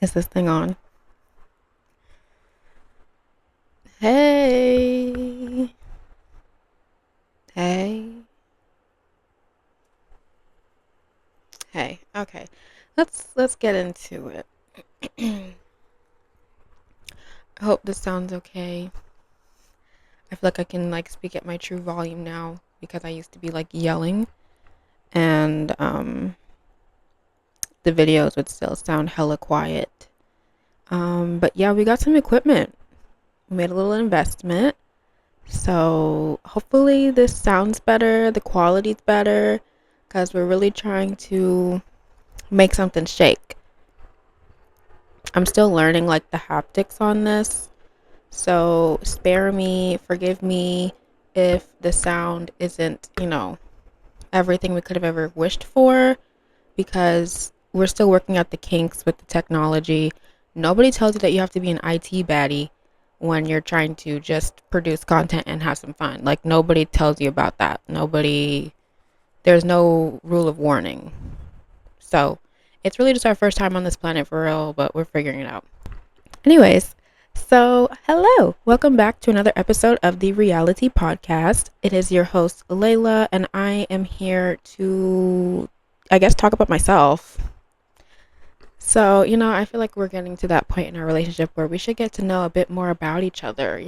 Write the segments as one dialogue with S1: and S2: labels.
S1: Is this thing on? Hey. Hey. Hey. Okay. Let's get into it. I hope this sounds okay. I feel like I can speak at my true volume now because I used to be yelling and the videos would still sound hella quiet. But yeah, we got some equipment. We made a little investment. So hopefully this sounds better, the quality's better, because we're really trying to make something shake. I'm still learning the haptics on this. So spare me, forgive me if the sound isn't, everything we could have ever wished for because we're still working out the kinks with the technology. Nobody tells you that you have to be an IT baddie when you're trying to just produce content and have some fun. Nobody tells you about that. There's no rule of warning. So it's really just our first time on this planet for real, but we're figuring it out. Anyways, so hello. Welcome back to another episode of the Reality Podcast. It is your host, Layla, and I am here to, I guess, talk about myself. So, I feel like we're getting to that point in our relationship where we should get to know a bit more about each other,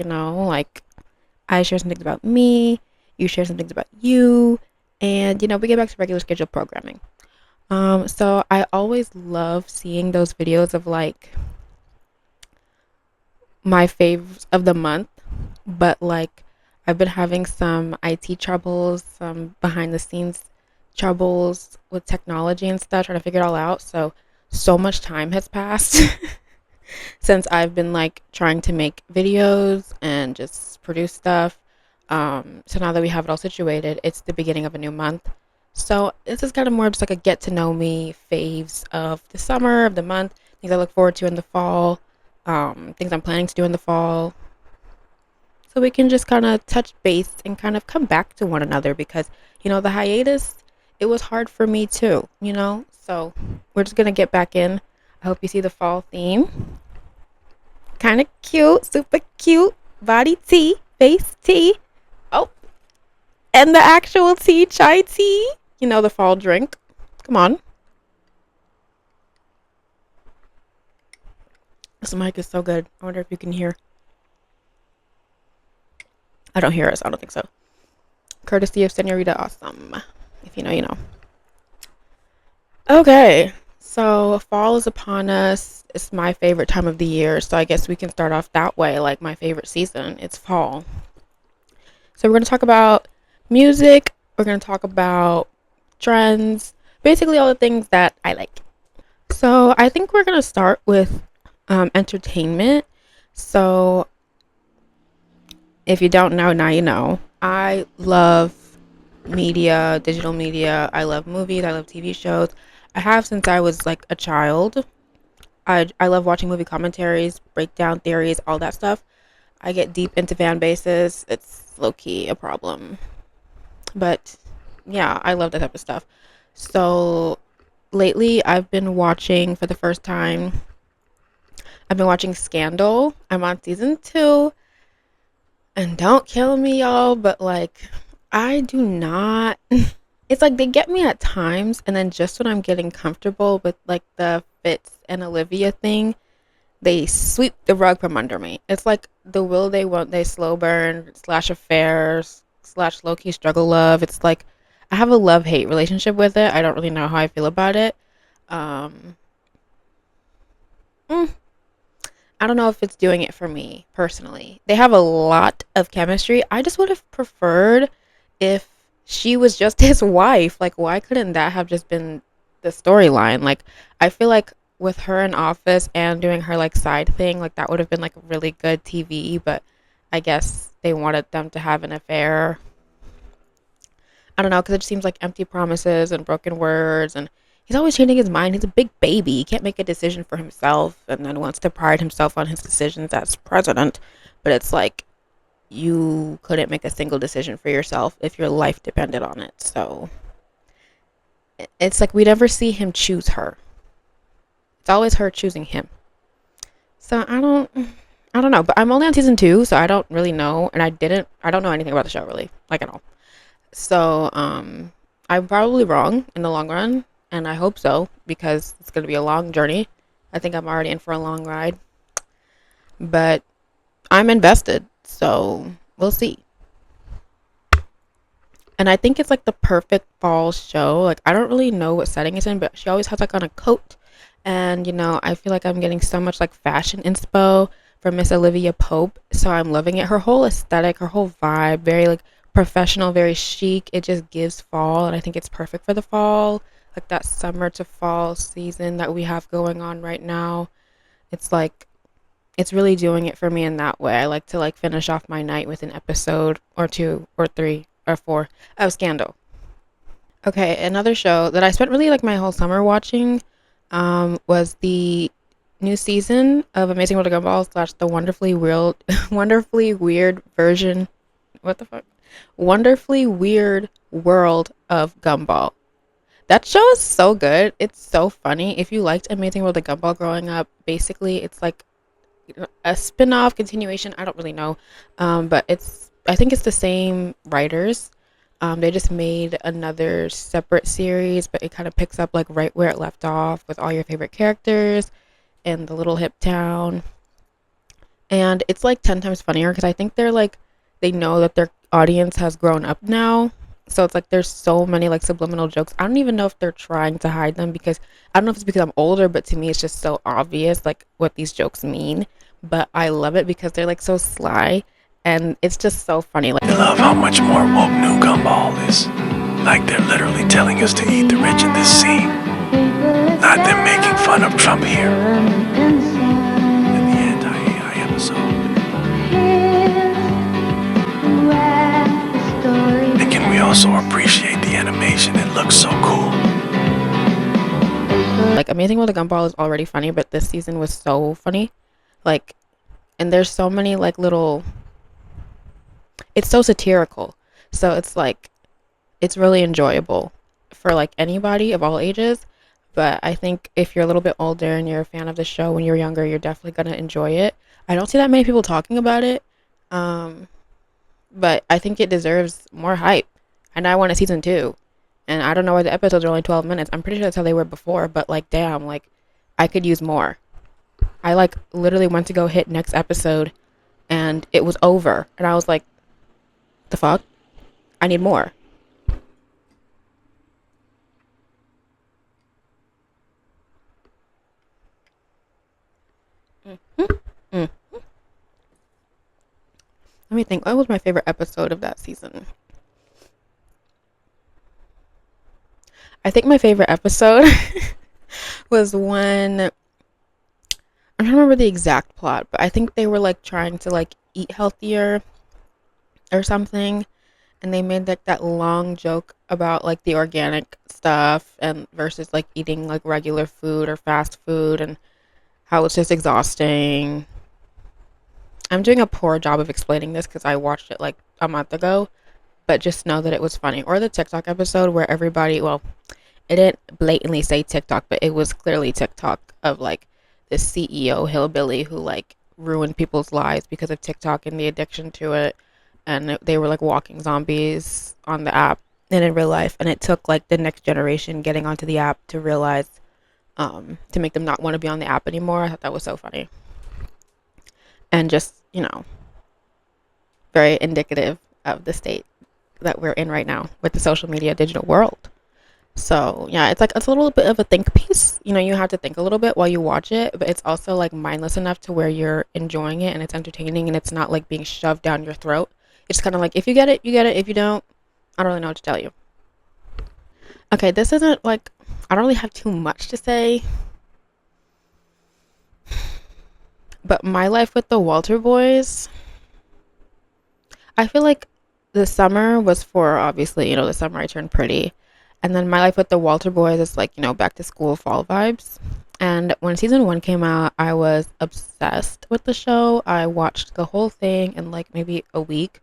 S1: I share some things about me, you share some things about you, and, we get back to regular scheduled programming. So I always love seeing those videos of my faves of the month, but I've been having some IT troubles, some behind the scenes troubles with technology and stuff, trying to figure it all out. So much time has passed since I've been trying to make videos and just produce stuff. So now that we have it all situated, it's the beginning of a new month. So this is kind of more just a get to know me faves of the summer, of the month, things I look forward to in the fall, things I'm planning to do in the fall. So we can just kind of touch base and kind of come back to one another because, the hiatus, it was hard for me too, So we're just going to get back in. I hope you see the fall theme. Kind of cute, super cute, body tea, face tea. Oh, and the actual tea, chai tea. The fall drink. Come on. This mic is so good. I wonder if you can hear. I don't hear us. I don't think so. Courtesy of Senorita Awesome. If you know, you know. Okay. So fall is upon us. It's my favorite time of the year. So I guess we can start off that way. My favorite season. It's fall. So we're going to talk about music. We're going to talk about trends. Basically all the things that I like. So I think we're going to start with entertainment. So if you don't know, now you know. I love media, digital media. I love movies. I love TV shows. I have since I was a child. I love watching movie commentaries, breakdown theories, all that stuff. I get deep into fan bases. It's low key a problem. But yeah, I love that type of stuff. So lately I've been watching for the first time. I've been watching Scandal. I'm on season 2. And don't kill me, y'all, but I do not. It's they get me at times, and then just when I'm getting comfortable with the Fitz and Olivia thing, they sweep the rug from under me. It's the will they won't they slow burn slash affairs slash low key struggle love. It's I have a love hate relationship with it. I don't really know how I feel about it. Um, mm, I don't know if it's doing it for me personally. They have a lot of chemistry. I just would have preferred if she was just his wife. Why couldn't that have just been the storyline? I feel with her in office and doing her side thing, that would have been really good TV, but I guess they wanted them to have an affair. I don't know, because it just seems like empty promises and broken words, and he's always changing his mind. He's a big baby. He can't make a decision for himself, and then wants to pride himself on his decisions as president. But it's you couldn't make a single decision for yourself if your life depended on it. So it's we never see him choose her. It's always her choosing him. So I don't know, but I'm only on season 2, so I don't really know, and I don't know anything about the show really, like at all. So I'm probably wrong in the long run, and I hope so because it's gonna be a long journey. I think I'm already in for a long ride, but I'm invested, so we'll see. And I think it's like the perfect fall show. Like I don't really know what setting it's in, but she always has like on a coat. And I feel like I'm getting so much like fashion inspo from Miss Olivia Pope. So I'm loving it. Her whole aesthetic, her whole vibe, very like professional, very chic. It just gives fall, and I think it's perfect for the fall. Like that summer to fall season that we have going on right now. It's like it's really doing it for me in that way. I like to like finish off my night with an episode or two or three or four of Scandal. Okay, another show that I spent really like my whole summer watching was the new season of Amazing World of Gumball slash the wonderfully weird, wonderfully weird version. What the fuck? Wonderfully weird world of Gumball. That show is so good. It's so funny. If you liked Amazing World of Gumball growing up, basically it's like a spin-off continuation. I don't really know, but I think it's the same writers. They just made another separate series, but it kind of picks up like right where it left off with all your favorite characters in the little hip town. And it's like 10 times funnier because I think they know that their audience has grown up now. So it's like there's so many like subliminal jokes. I don't even know if they're trying to hide them because I don't know if it's because I'm older, but to me it's just so obvious like what these jokes mean. But I love it because they're like so sly and it's just so funny. Like,
S2: I love how much more woke New Gumball is. Like they're literally telling us to eat the rich in this scene. Not them making fun of Trump here. In the anti-AI episode. And can we also appreciate the animation? It looks so cool.
S1: like Amazing World of Gumball is already funny, but this season was so funny. Like, and there's so many like little, it's so satirical. So it's like it's really enjoyable for like anybody of all ages. But I think if you're a little bit older and you're a fan of the show when you're younger, you're definitely gonna enjoy it. I don't see that many people talking about it, um, but I think it deserves more hype. And I want a season 2. And I don't know why the episodes are only 12 minutes. I'm pretty sure that's how they were before, but like, damn, like I could use more. I like literally went to go hit next episode and it was over. And I was like, the fuck? I need more. Mm-hmm. Mm. Let me think. What was my favorite episode of that season? I think my favorite episode was when I'm trying to remember the exact plot, but I think they were like trying to like eat healthier or something, and they made like that long joke about like the organic stuff and versus like eating like regular food or fast food and how it's just exhausting. I'm doing a poor job of explaining this because I watched it like a month ago, but just know that it was funny. Or the TikTok episode where everybody, well, it didn't blatantly say TikTok, but it was clearly TikTok of like the CEO hillbilly who like ruined people's lives because of TikTok and the addiction to it. And they were like walking zombies on the app and in real life. And it took like the next generation getting onto the app to realize, to make them not want to be on the app anymore. I thought that was so funny. And just, very indicative of the state that we're in right now with the social media digital world. So yeah, it's a little bit of a think piece. You have to think a little bit while you watch it, but it's also like mindless enough to where you're enjoying it and it's entertaining and it's not like being shoved down your throat. It's kind of like if you get it, you get it. If you don't, I don't really know what to tell you. Okay, this isn't like I don't really have too much to say, but my life with the Walter boys, I feel like the summer was for obviously, the summer I turned pretty. And then my life with the Walter boys is like, back to school fall vibes. And when season 1 came out, I was obsessed with the show. I watched the whole thing in like maybe a week,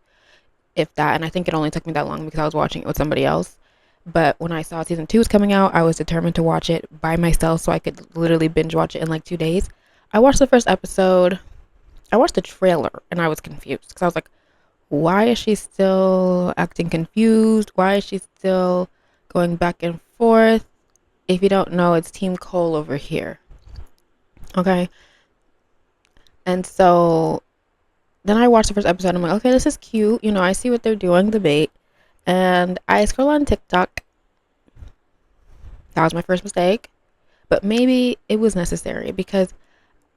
S1: if that. And I think it only took me that long because I was watching it with somebody else. But when I saw season 2 was coming out, I was determined to watch it by myself so I could literally binge watch it in like 2 days. I watched the first episode. I watched the trailer and I was confused because I was like, why is she still acting confused? Why is she still going back and forth? If you don't know, it's Team Cole over here. Okay. And so then I watched the first episode. I'm like, okay, this is cute. I see what they're doing, the bait. And I scroll on TikTok. That was my first mistake. But maybe it was necessary because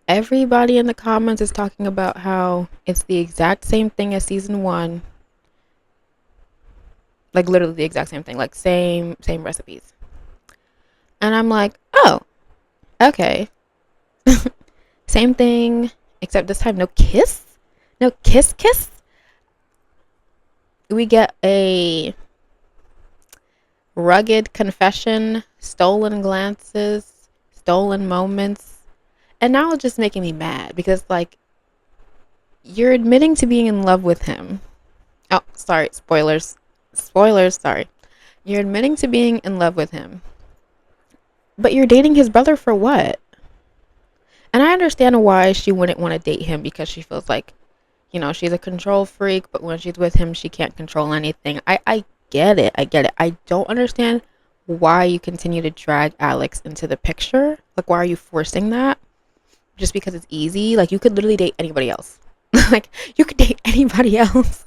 S1: everybody in the comments is talking about how it's the exact same thing as season one. Like literally the exact same thing. Like same recipes. And I'm like, oh, okay. Same thing, except this time no kiss. No kiss. We get a rugged confession, stolen glances, stolen moments. And now it's just making me mad because, like, you're admitting to being in love with him. Oh, sorry, spoilers. Spoilers, sorry. You're admitting to being in love with him. But you're dating his brother for what? And I understand why she wouldn't want to date him because she feels like, she's a control freak, but when she's with him, she can't control anything. I get it. I don't understand why you continue to drag Alex into the picture. Like, why are you forcing that? Just because it's easy? Like, you could literally date anybody else. Like, you could date anybody else.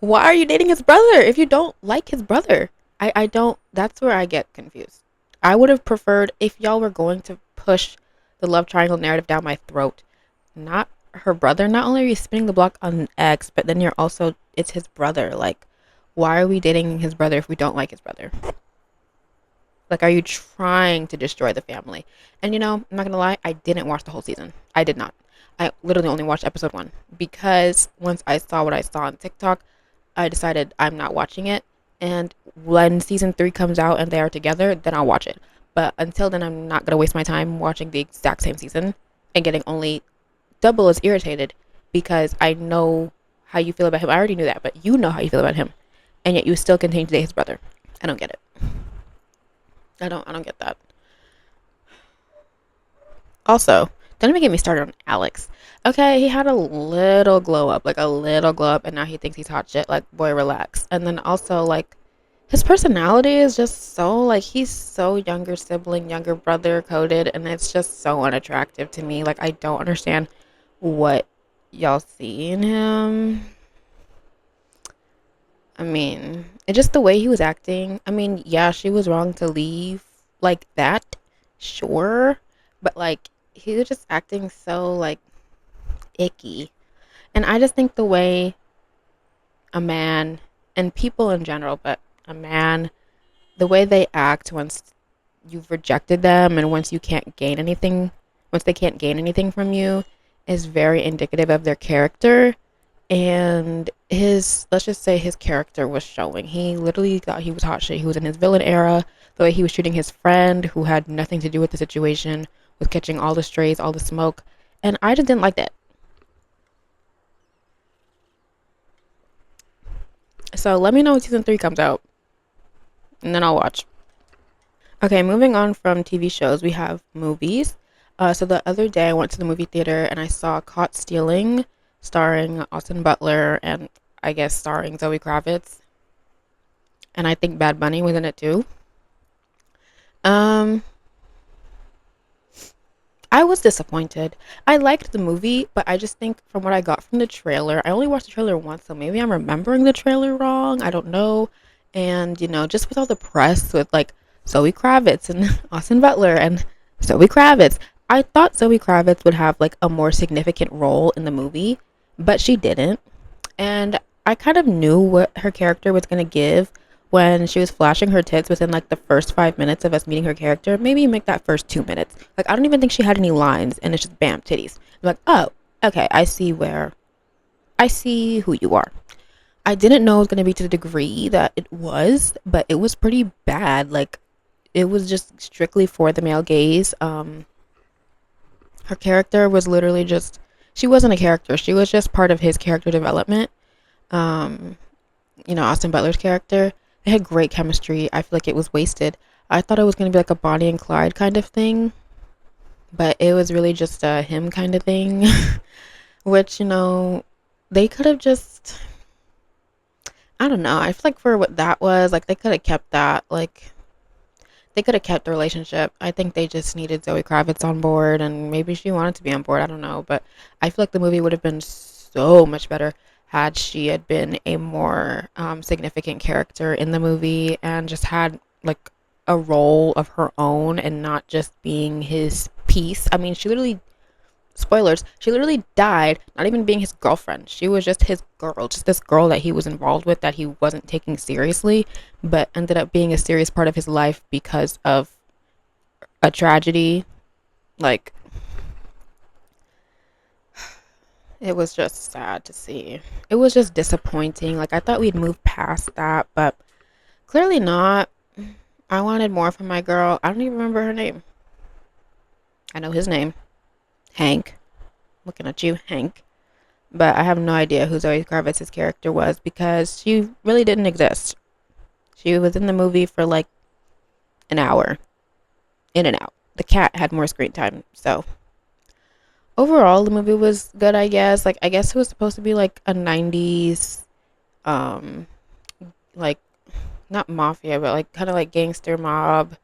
S1: Why are you dating his brother if you don't like his brother? I don't, that's where I get confused. I would have preferred if y'all were going to push the love triangle narrative down my throat, not her brother. Not only are you spinning the block on an ex, but then it's his brother. Like, why are we dating his brother if we don't like his brother? Like, are you trying to destroy the family? And I'm not gonna lie, I didn't watch the whole season. I did not. I literally only watched episode 1 because once I saw what I saw on TikTok, I decided I'm not watching it. And when season 3 comes out and they are together, then I'll watch it. But until then, I'm not gonna waste my time watching the exact same season and getting only double as irritated because I know how you feel about him. I already knew that, but you know how you feel about him, and yet you still continue to date his brother. I don't get it. I don't get that. Also, don't even get me started on Alex. Okay, he had a little glow up, and now he thinks he's hot shit. Like, boy, relax. And then also, like, his personality is just so, like, he's so younger sibling, younger brother coded, and it's just so unattractive to me. Like, I don't understand what y'all see in him. I mean, it's just the way he was acting. I mean, yeah, she was wrong to leave like that, sure, but like he was just acting so like icky. And I just think the way a man and people in general, but a man, the way they act once you've rejected them and once they can't gain anything from you is very indicative of their character. And let's just say his character was showing. He literally thought he was hot shit. He was in his villain era. The way he was treating his friend who had nothing to do with the situation, was catching all the strays, all the smoke. And I just didn't like that. So let me know when season 3 comes out. And then I'll watch. Okay, moving on from TV shows, we have movies. So the other day I went to the movie theater and I saw Caught Stealing, starring Austin Butler and I guess starring Zoe Kravitz. And I think Bad Bunny was in it too. Um, I was disappointed. I liked the movie, but I just think from what I got from the trailer, I only watched the trailer once, so maybe I'm remembering the trailer wrong. I don't know. And, just with all the press with like Zoe Kravitz and Austin Butler and Zoe Kravitz, I thought Zoe Kravitz would have like a more significant role in the movie, but she didn't. And I kind of knew what her character was going to give when she was flashing her tits within like the first 5 minutes of us meeting her character. Maybe make that first 2 minutes. Like, I don't even think she had any lines and it's just bam, titties. I'm like, oh, okay, I see who you are. I didn't know it was going to be to the degree that it was, but it was pretty bad. Like, it was just strictly for the male gaze. Her character was literally just, she wasn't a character. She was just part of his character development. Um, Austin Butler's character. They had great chemistry. I feel like it was wasted. I thought it was going to be like a Bonnie and Clyde kind of thing. but it was really just a him kind of thing, which, they could have just, I don't know. I feel like for what that was, like, they could have kept that. Like, they could have kept the relationship. I think they just needed Zoe Kravitz on board, and maybe she wanted to be on board. I don't know. But I feel like the movie would have been so much better had she had been a more significant character in the movie and just had, like, a role of her own and not just being his piece. I mean, she literally, spoilers, she literally died not even being his girlfriend. She was just his girl, just this girl that he was involved with that he wasn't taking seriously, but ended up being a serious part of his life because of a tragedy. Like, it was just sad to see. It was just disappointing. Like, I thought we'd move past that, but clearly not. I wanted more from my girl. I don't even remember her name. I know his name, Hank. Looking at you, Hank. But I have no idea who Zoe Kravitz's character was because she really didn't exist. She was in the movie for like an hour, in and out. The cat had more screen time. So overall, the movie was good, I guess. Like, I guess it was supposed to be like a 90s, um, like, not mafia, but like kind of like gangster mob,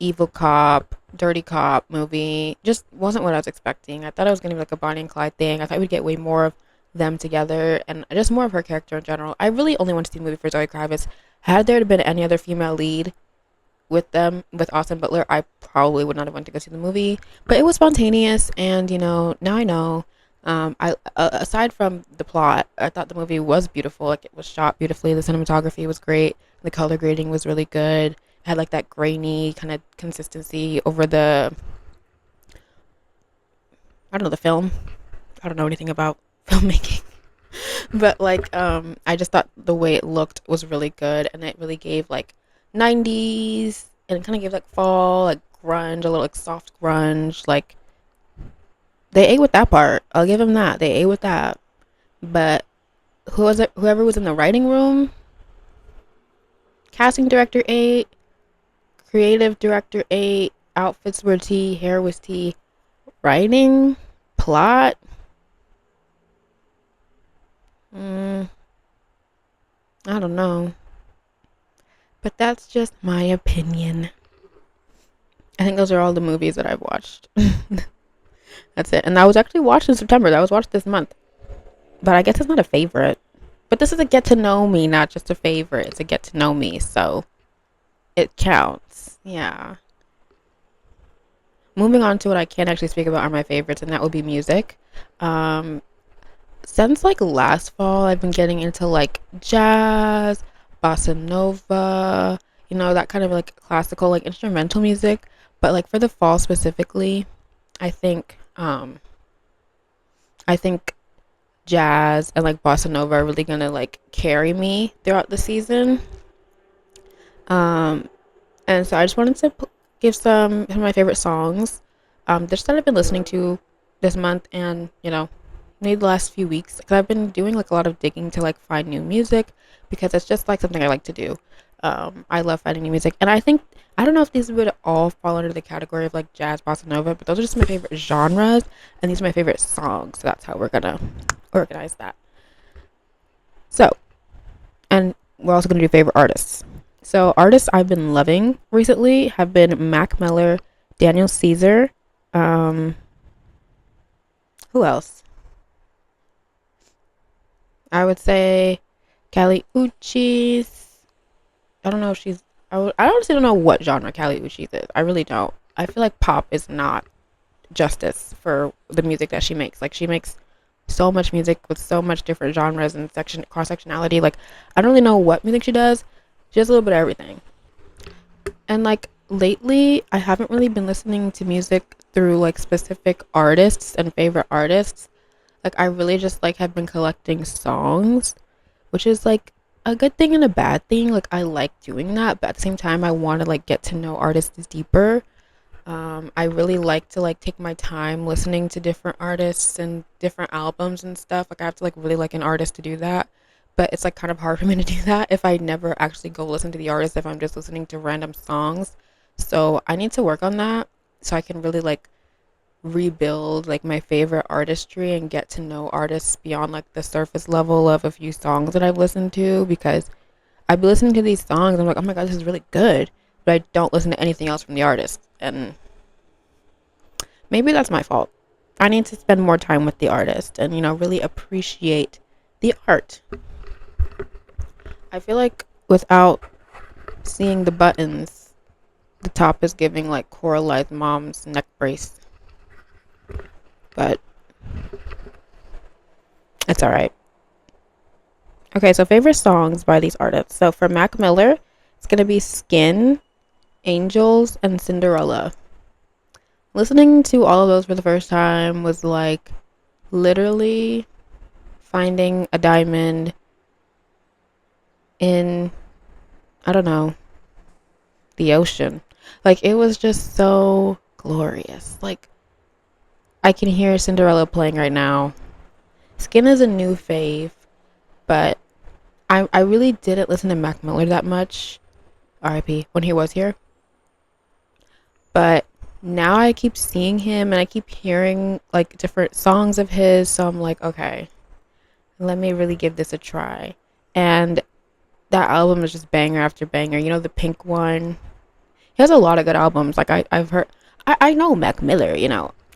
S1: evil cop, dirty cop movie. Just wasn't what I was expecting. I thought it was gonna be like a Bonnie and Clyde thing. I thought we'd get way more of them together and just more of her character in general. I really only want to see the movie for Zoe Kravitz. Had there been any other female lead with them, with Austin Butler, I probably would not have went to go see the movie. But it was spontaneous, and now I know. I aside from the plot, I thought the movie was beautiful. Like, it was shot beautifully. The cinematography was great. The color grading was really good. It had like that grainy kind of consistency over the, I don't know, the film. I don't know anything about filmmaking. But like, I just thought the way it looked was really good, and it really gave like 90s, and it kind of gave like fall, like grunge, a little like soft grunge. Like, they ate with that part. I'll give them that. They ate with that. But who was it? Whoever was in the writing room, casting director ate, creative director ate, outfits were tea, hair was tea, writing, plot. Mm, I don't know. But that's just my opinion. I think those are all the movies that I've watched. That's it. And I was actually watched in September. That was watched this month. But I guess it's not a favorite. But this is a get to know me, not just a favorite. It's a get to know me. So it counts. Yeah. Moving on to what I can actually speak about are my favorites, and that would be music. Um, since like last fall, I've been getting into like jazz, bossa nova, that kind of like classical, like instrumental music. But like for the fall specifically, I think I think jazz and like bossa nova are really gonna like carry me throughout the season. Um, and so I just wanted to give some of my favorite songs, just that I've been listening to this month, and maybe the last few weeks, because I've been doing like a lot of digging to like find new music because it's just like something I like to do. I love finding new music, and I don't know if these would all fall under the category of like jazz, bossa nova, but those are just my favorite genres, and these are my favorite songs. So that's how we're gonna organize that. So, and we're also gonna do favorite artists. So artists I've been loving recently have been Mac Miller, Daniel Caesar, um, who else? I would say Kali Uchis. I don't know if she's. I honestly don't know what genre Kali Uchis is. I really don't. I feel like pop is not justice for the music that she makes. Like, she makes so much music with so much different genres and cross sectionality. Like, I don't really know what music she does. She does a little bit of everything. And like lately, I haven't really been listening to music through like specific artists and favorite artists. Like, I really just like have been collecting songs, which is like a good thing and a bad thing. Like, I like doing that, but at the same time, I want to like get to know artists deeper. I really like to like take my time listening to different artists and different albums and stuff. Like, I have to like really like an artist to do that. But it's like kind of hard for me to do that if I never actually go listen to the artist, if I'm just listening to random songs. So I need to work on that. so I can really like rebuild like my favorite artistry and get to know artists beyond like the surface level of a few songs that I've listened to, because I've been listening to these songs, I'm like, oh my god, this is really good, but I don't listen to anything else from the artist. And maybe that's my fault. I need to spend more time with the artist and, really appreciate the art. I feel like without seeing the buttons, the top is giving like Corali's mom's neck brace. But it's alright. Okay, so favorite songs by these artists. So for Mac Miller, it's gonna be Skin, Angels, and Cinderella. Listening to all of those for the first time was like literally finding a diamond in, I don't know, the ocean. Like it was just so glorious. Like I can hear Cinderella playing right now. Skin is a new fave, but I really didn't listen to Mac Miller that much, RIP, when he was here. But now I keep seeing him and I keep hearing like different songs of his, so I'm like, okay, let me really give this a try. And that album is just banger after banger. You know, the pink one. He has a lot of good albums. Like I've heard, I know Mac Miller,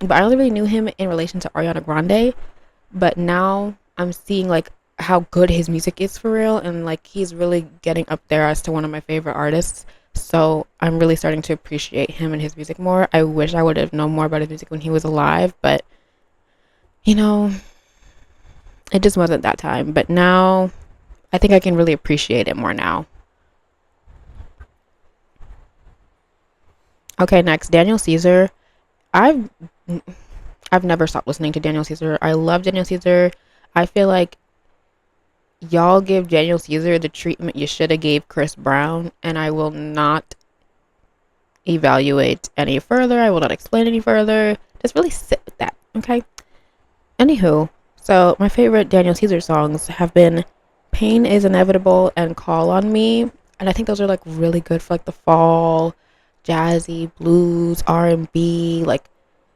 S1: but I only really knew him in relation to Ariana Grande. But now I'm seeing like how good his music is for real, and like he's really getting up there as to one of my favorite artists. So I'm really starting to appreciate him and his music more. I wish I would have known more about his music when he was alive, but you know, it just wasn't that time. But now I think I can really appreciate it more now. Okay, next, Daniel Caesar. I've I've never stopped listening to Daniel Caesar. I love Daniel Caesar. I feel like y'all give Daniel Caesar the treatment you should have gave Chris Brown, and I will not evaluate any further. I will not explain any further. Just really sit with that, okay? Anywho, so my favorite Daniel Caesar songs have been Pain is Inevitable and Call on Me. And I think those are like really good for like the fall, jazzy, blues, R&B. Like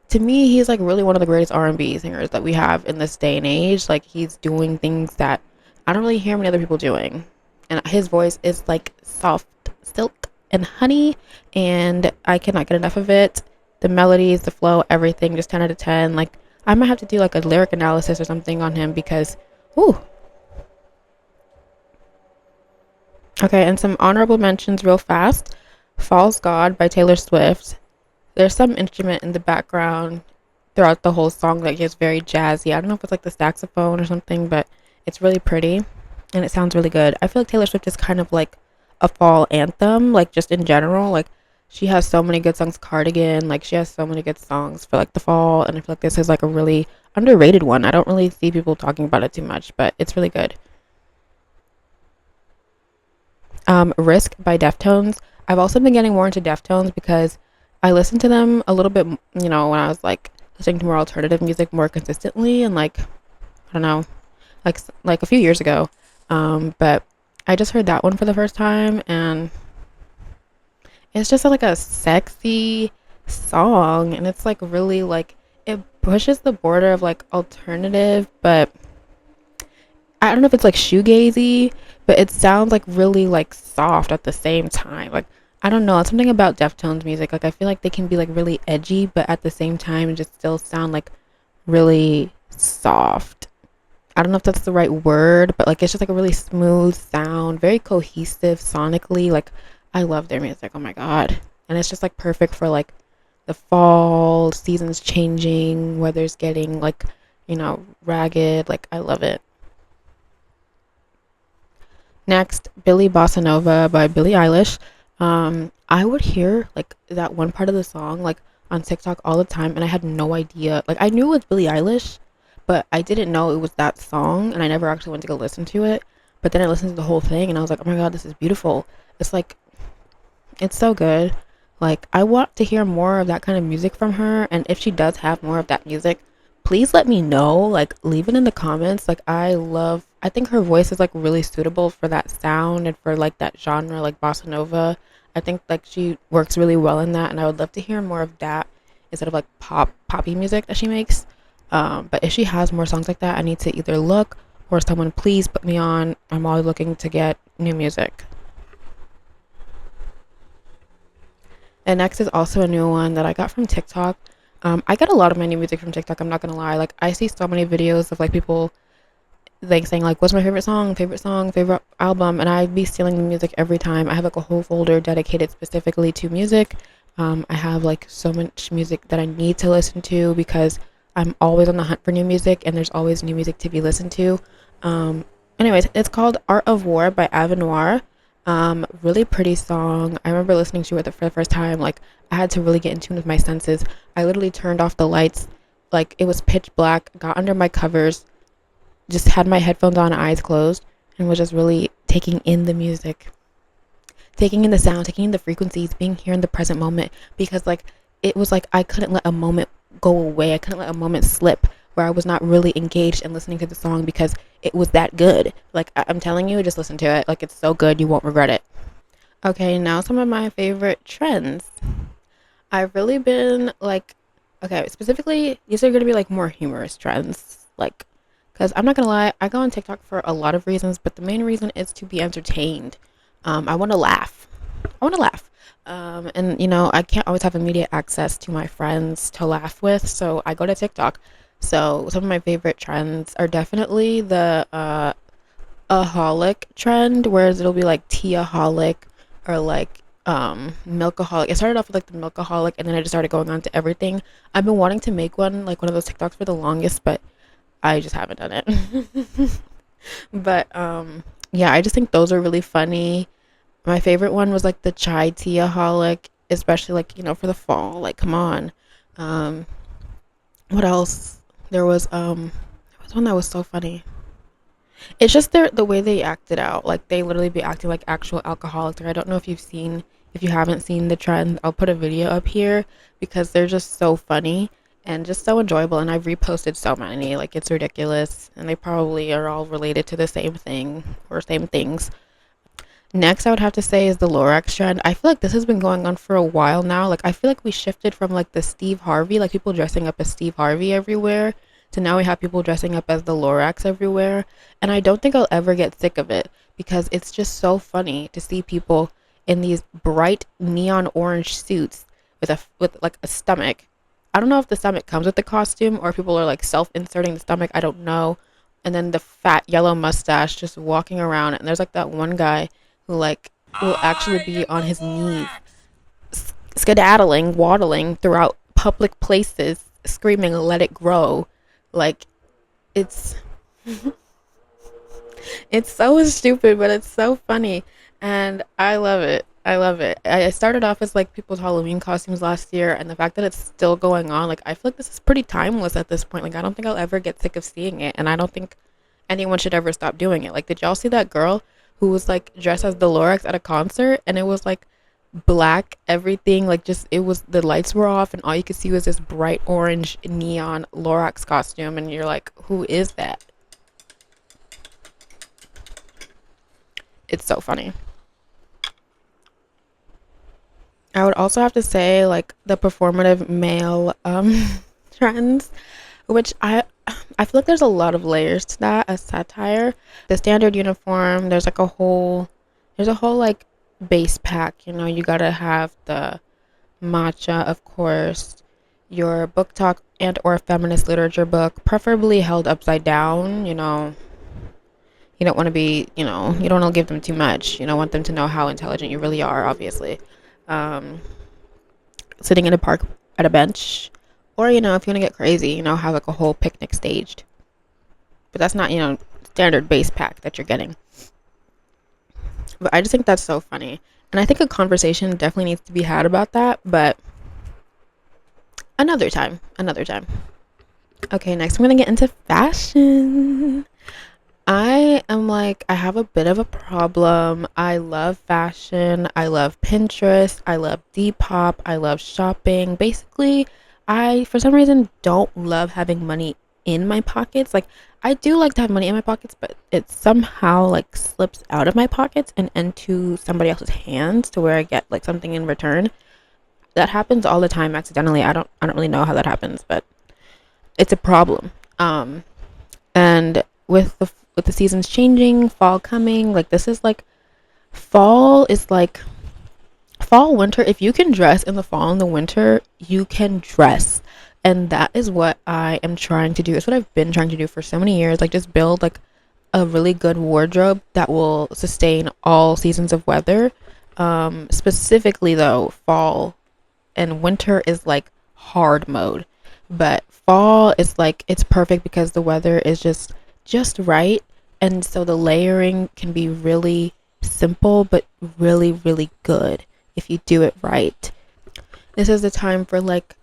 S1: to me, he's like really one of the greatest R&B singers that we have in this day and age. Like he's doing things that I don't really hear many other people doing. And his voice is like soft silk and honey, and I cannot get enough of it. The melodies, the flow, everything, just 10 out of 10. Like I might have to do like a lyric analysis or something on him because, ooh. Okay, and some honorable mentions real fast. False God by Taylor Swift. There's some instrument in the background throughout the whole song that gets very jazzy. I don't know if it's like the saxophone or something, but it's really pretty and it sounds really good. I feel like Taylor Swift is kind of like a fall anthem, like just in general. Like she has so many good songs. Cardigan, like she has so many good songs for like the fall, and I feel like this is like a really underrated one. I don't really see people talking about it too much, but it's really good. Risk by Deftones. I've also been getting more into Deftones because I listened to them a little bit, when I was like listening to more alternative music more consistently, and like I don't know, like a few years ago. But I just heard that one for the first time, and it's just like a sexy song, and it's like really like it pushes the border of like alternative, but I don't know if it's like shoegazy, but it sounds like really like soft at the same time. Like I don't know, it's something about Deftones music. Like I feel like they can be like really edgy, but at the same time just still sound like really soft. I don't know if that's the right word, but like it's just like a really smooth sound, very cohesive sonically. Like I love their music. Oh my god. And it's just like perfect for like the fall, seasons changing, weather's getting like, ragged. Like I love it. Next, Billy Bossa Nova by Billie Eilish. I would hear like that one part of the song like on TikTok all the time, and I had no idea. Like I knew it was Billie Eilish, but I didn't know it was that song, and I never actually went to go listen to it. But then I listened to the whole thing, and I was like, oh my god, this is beautiful. It's like, it's so good. Like I want to hear more of that kind of music from her, and if she does have more of that music, please let me know. Like leave it in the comments. Like I think her voice is like really suitable for that sound and for like that genre, like bossa nova. I think like she works really well in that, and I would love to hear more of that instead of like poppy music that she makes. But if she has more songs like that, I need to either look or someone please put me on. I'm always looking to get new music. And next is also a new one that I got from TikTok. I get a lot of my new music from TikTok. I'm not gonna lie. Like I see so many videos of like people like saying like, "What's my favorite song, favorite album?" And I'd be stealing the music every time. I have like a whole folder dedicated specifically to music. I have like so much music that I need to listen to because I'm always on the hunt for new music, and there's always new music to be listened to. Um, Anyways, it's called "Art of War" by Avenoir. Really pretty song. I remember listening to it for the first time. Like I had to really get in tune with my senses. I literally turned off the lights, like it was pitch black. Got under my covers, just had my headphones on, eyes closed, and was just really taking in the music, taking in the sound, taking in the frequencies, being here in the present moment. Because like it was like I couldn't let a moment go away. I couldn't let a moment slip where I was not really engaged in listening to the song because it was that good. Like I'm telling you, just listen to it. Like it's so good, you won't regret it. Okay, now some of my favorite trends. I've really been like, okay, specifically, these are gonna be like more humorous trends. Like, because I'm not gonna lie, I go on TikTok for a lot of reasons, but the main reason is to be entertained. I want to laugh. I want to laugh. And you know, I can't always have immediate access to my friends to laugh with, so I go to TikTok. So some of my favorite trends are definitely the aholic trend, whereas it'll be like teaholic or like milkaholic. It started off with like the milkaholic, and then I just started going on to everything. I've been wanting to make one, like one of those TikToks, for the longest, but I just haven't done it. But yeah, I just think those are really funny. My favorite one was like the chai teaholic, especially like, you know, for the fall. Like come on. um what else? There was one that was so funny. It's just the way they acted out. Like they literally be acting like actual alcoholics. Like, I don't know if you haven't seen the trend, I'll put a video up here because they're just so funny and just so enjoyable. And I've reposted so many. Like it's ridiculous. And they probably are all related to the same thing or same things. Next, I would have to say is the Lorax trend. I feel like this has been going on for a while now. Like I feel like we shifted from like the Steve Harvey, like people dressing up as Steve Harvey everywhere, to now we have people dressing up as the Lorax everywhere. And I don't think I'll ever get sick of it because it's just so funny to see people in these bright neon orange suits with like a stomach. I don't know if the stomach comes with the costume or people are like self-inserting the stomach. I don't know. And then the fat yellow mustache just walking around, and there's like that one guy who like will actually be on his knees skedaddling, waddling throughout public places, screaming "Let it grow." Like it's it's so stupid, but it's so funny, and I love it. I love it. I started off as like people's Halloween costumes last year, and the fact that it's still going on, like I feel like this is pretty timeless at this point. Like I don't think I'll ever get sick of seeing it, and I don't think anyone should ever stop doing it. Like, did y'all see that girl who was like dressed as the Lorax at a concert, and it was like black everything, like just it was the lights were off, and all you could see was this bright orange neon Lorax costume, and you're like, who is that? It's so funny. I would also have to say like the performative male trends, which I feel like there's a lot of layers to that as satire. The standard uniform, there's a whole like base pack, you know, you gotta have the matcha, of course, your book talk and or feminist literature book, preferably held upside down, you know. You don't want to be, you know, you don't want to give them too much. You don't want them to know how intelligent you really are, obviously. Um, Sitting in a park at a bench, or you know, if you want to get crazy, you know, have like a whole picnic staged. But that's not, you know, standard base pack that you're getting. But I just think that's so funny, and I think a conversation definitely needs to be had about that. But another time, another time. Okay, next I'm gonna get into fashion. I am like, I have a bit of a problem. I love fashion. I love Pinterest. I love Depop. I love shopping. Basically, I, for some reason, don't love having money in my pockets. Like, I do like to have money in my pockets, but it somehow like slips out of my pockets and into somebody else's hands to where I get like something in return. that happens all the time accidentally. I don't really know how that happens, but it's a problem. And with the seasons changing, fall coming, like this is like fall is like fall, winter. If you can dress in the fall and the winter, you can dress. And that is what I am trying to do. It's what I've been trying to do for so many years. Like just build like a really good wardrobe that will sustain all seasons of weather. Specifically though, fall and winter is like hard mode. But fall is like it's perfect because the weather is just right, and so the layering can be really simple but really really good if you do it right. This is the time for like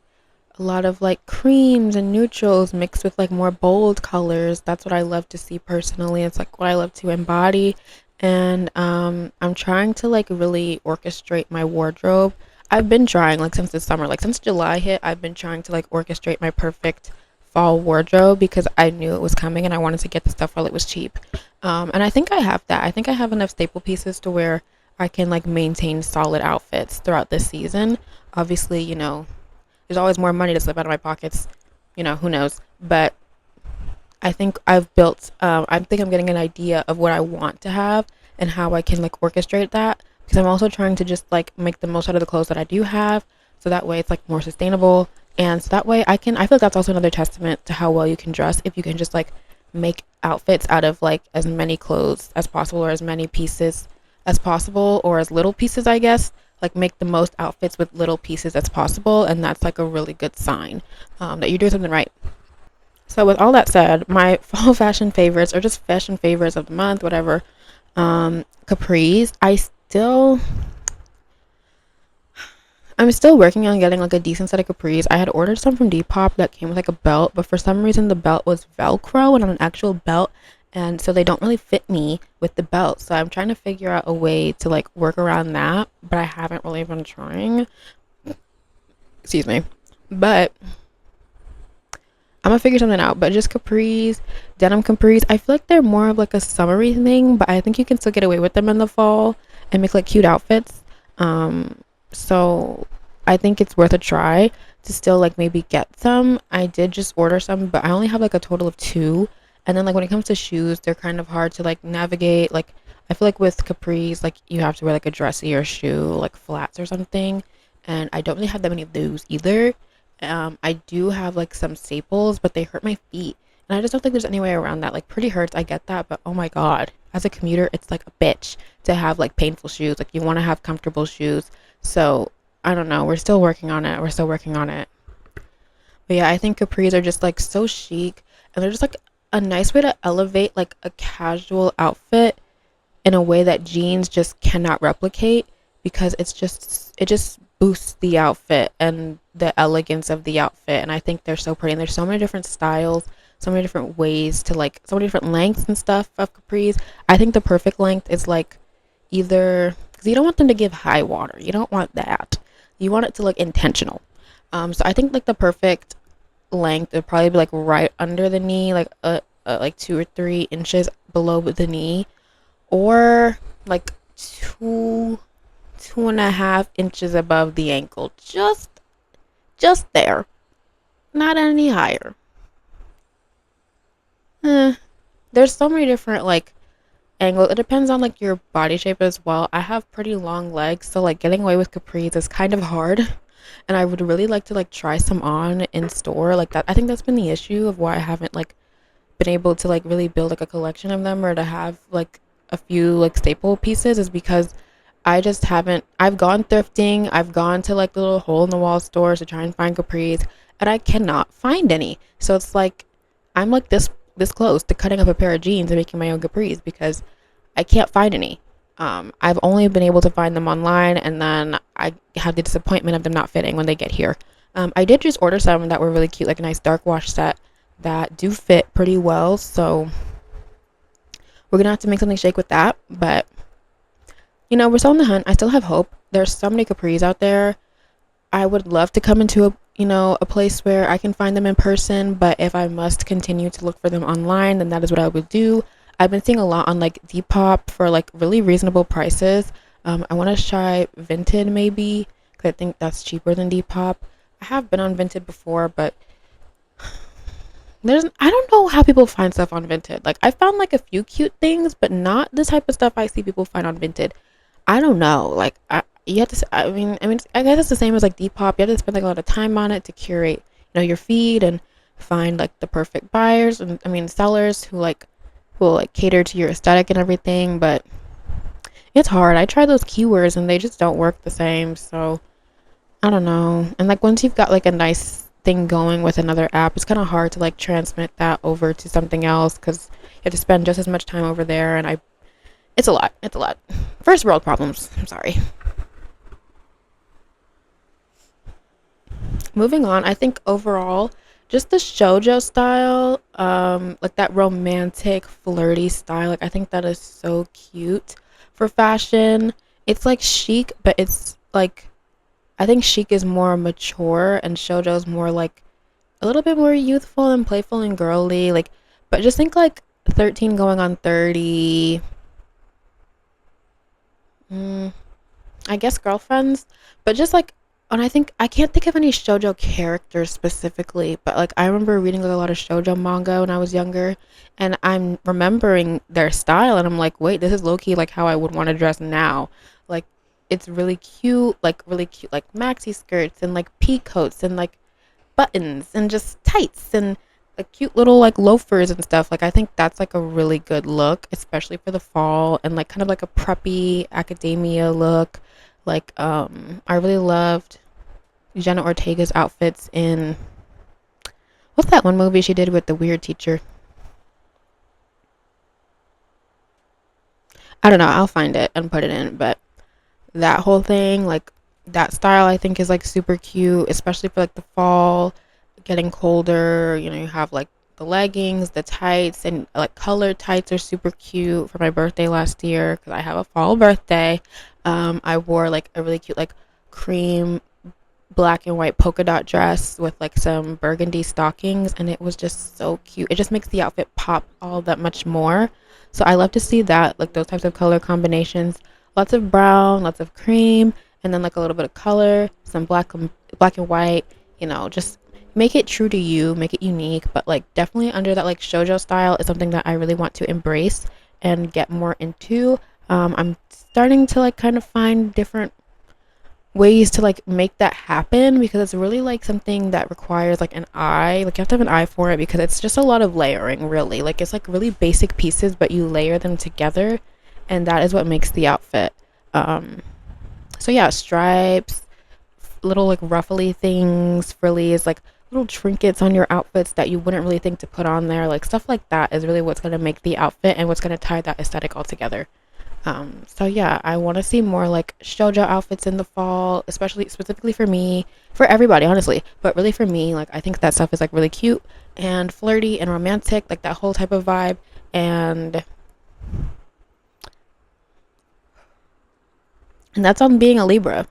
S1: a lot of like creams and neutrals mixed with like more bold colors. That's what I love to see personally. It's like what I love to embody. And I'm trying to like really orchestrate my wardrobe. I've been trying like since the summer, like since July hit, I've been trying to like orchestrate my perfect fall wardrobe because I knew it was coming and I wanted to get the stuff while it was cheap. And I think I have that. I think I have enough staple pieces to where I can like maintain solid outfits throughout this season. Obviously, there's always more money to slip out of my pockets. Who knows? But I think I've built, I think I'm getting an idea of what I want to have and how I can like orchestrate that. Because I'm also trying to just like make the most out of the clothes that I do have. So that way it's like more sustainable. And so that way I feel like that's also another testament to how well you can dress if you can just like make outfits out of like as many clothes as possible or as many pieces as possible or as little pieces, I guess. Like make the most outfits with little pieces as possible. And that's like a really good sign that you're doing something right. So with all that said, my fall fashion favorites or just fashion favorites of the month, whatever. Capris. I'm still working on getting like a decent set of capris. I had ordered some from Depop that came with like a belt, but for some reason the belt was Velcro and not an actual belt, and so they don't really fit me with the belt. So I'm trying to figure out a way to like work around that, but I haven't really been trying. Excuse me. But I'm gonna figure something out. But just capris, denim capris, I feel like they're more of like a summery thing, but I think you can still get away with them in the fall and make like cute outfits. So I think it's worth a try to still like maybe get some. I did just order some, but I only have like a total of two. And then like when it comes to shoes, they're kind of hard to like navigate. Like I feel like with capris, like you have to wear like a dressier shoe, like flats or something. And I don't really have that many of those either. I do have like some staples, but they hurt my feet. And I just don't think there's any way around that. Like pretty hurts, I get that, but oh my god. As a commuter, it's like a bitch to have like painful shoes. Like you want to have comfortable shoes. So I don't know. We're still working on it. But yeah, I think capris are just like so chic and they're just like a nice way to elevate like a casual outfit in a way that jeans just cannot replicate because it just boosts the outfit and the elegance of the outfit. And I think they're so pretty and there's so many different styles, so many different ways to like so many different lengths and stuff of capris. I think the perfect length is like either because you don't want them to give high water. You don't want that. You want it to look intentional. So I think like the perfect length would probably be like right under the knee, like 2 or 3 inches below the knee, or like 2.5 inches above the ankle. Just there, not any higher. There's so many different like angle. It depends on like your body shape as well. I have pretty long legs, so like getting away with capris is kind of hard. And I would really like to like try some on in store like that. I think that's been the issue of why I haven't like been able to like really build like a collection of them or to have like a few like staple pieces is because I just haven't. I've gone thrifting. I've gone to like little hole in the wall stores to try and find capris, and I cannot find any. So it's like I'm like this close to cutting up a pair of jeans and making my own capris because I can't find any. I've only been able to find them online, and then I have the disappointment of them not fitting when they get here. I did just order some that were really cute, like a nice dark wash set that do fit pretty well. So we're gonna have to make something shake with that. But we're still on the hunt. I still have hope. There's so many capris out there. I would love to come into a place where I can find them in person, but if I must continue to look for them online, then that is what I would do. I've been seeing a lot on like Depop for like really reasonable prices. I want to try Vinted maybe because I think that's cheaper than Depop. I have been on Vinted before, but I don't know how people find stuff on Vinted. Like I found like a few cute things, but not the type of stuff I see people find on Vinted. I don't know. Like you have to. I guess it's the same as like Depop. You have to spend like a lot of time on it to curate, your feed and find like the perfect buyers and sellers who will like cater to your aesthetic and everything. But it's hard. I try those keywords and they just don't work the same. So I don't know. And like once you've got like a nice thing going with another app, it's kind of hard to like transmit that over to something else because you have to spend just as much time over there. And it's a lot. It's a lot. First world problems. I'm sorry. Moving on, I think overall, just the shoujo style, like that romantic, flirty style, like I think that is so cute for fashion. It's like chic, but it's like I think chic is more mature and shoujo is more like a little bit more youthful and playful and girly. Like, but just think like 13 going on 30. Mm, I guess girlfriends, but just like, and I think I can't think of any shoujo characters specifically, but like I remember reading like a lot of shoujo manga when I was younger, and I'm remembering their style, and I'm like, wait, this is low key like how I would want to dress now. Like, it's really cute, like maxi skirts and like pea coats and like buttons and just tights and like cute little like loafers and stuff. Like I think that's like a really good look, especially for the fall and like kind of like a preppy academia look. Like I really loved Jenna Ortega's outfits in what's that one movie she did with the weird teacher? I don't know, I'll find it and put it in, but that whole thing, like that style I think is like super cute, especially for like the fall, getting colder, you have like the leggings, the tights, and like colored tights are super cute for my birthday last year because I have a fall birthday. I wore like a really cute like cream black and white polka dot dress with like some burgundy stockings, and it was just so cute. It just makes the outfit pop all that much more. So I love to see that, like those types of color combinations. Lots of brown, lots of cream, and then like a little bit of color, some black and white, just make it true to you, make it unique, but like definitely under that like shoujo style is something that I really want to embrace and get more into. I'm starting to like kind of find different ways to like make that happen because it's really like something that requires like an eye, like you have to have an eye for it because it's just a lot of layering, really. Like it's like really basic pieces but you layer them together and that is what makes the outfit. So yeah, stripes, little like ruffly things, frillies, like little trinkets on your outfits that you wouldn't really think to put on there, like stuff like that is really what's going to make the outfit and what's going to tie that aesthetic all together. So yeah, I want to see more like shoujo outfits in the fall, especially specifically for me, for everybody, honestly, but really for me, like I think that stuff is like really cute and flirty and romantic, like that whole type of vibe. And that's on being a Libra.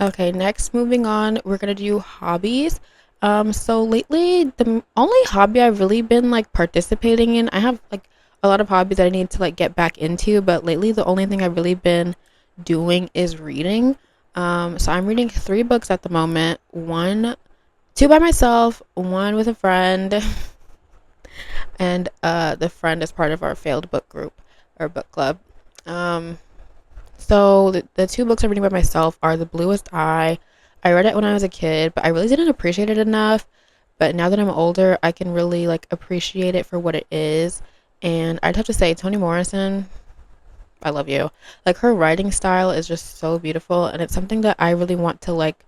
S1: Okay, next, moving on, we're gonna do hobbies. So lately, the only hobby I've really been like participating in, I have like a lot of hobbies that I need to like get back into, but lately the only thing I've really been doing is reading. So I'm reading 3 books at the moment. Two by myself, one with a friend, and the friend is part of our failed book group or book club. Um, So the 2 books I'm reading by myself are The Bluest Eye. I read it when I was a kid, but I really didn't appreciate it enough. But now that I'm older, I can really like appreciate it for what it is. And I'd have to say, Toni Morrison, I love you. Like her writing style is just so beautiful, and it's something that I really want to like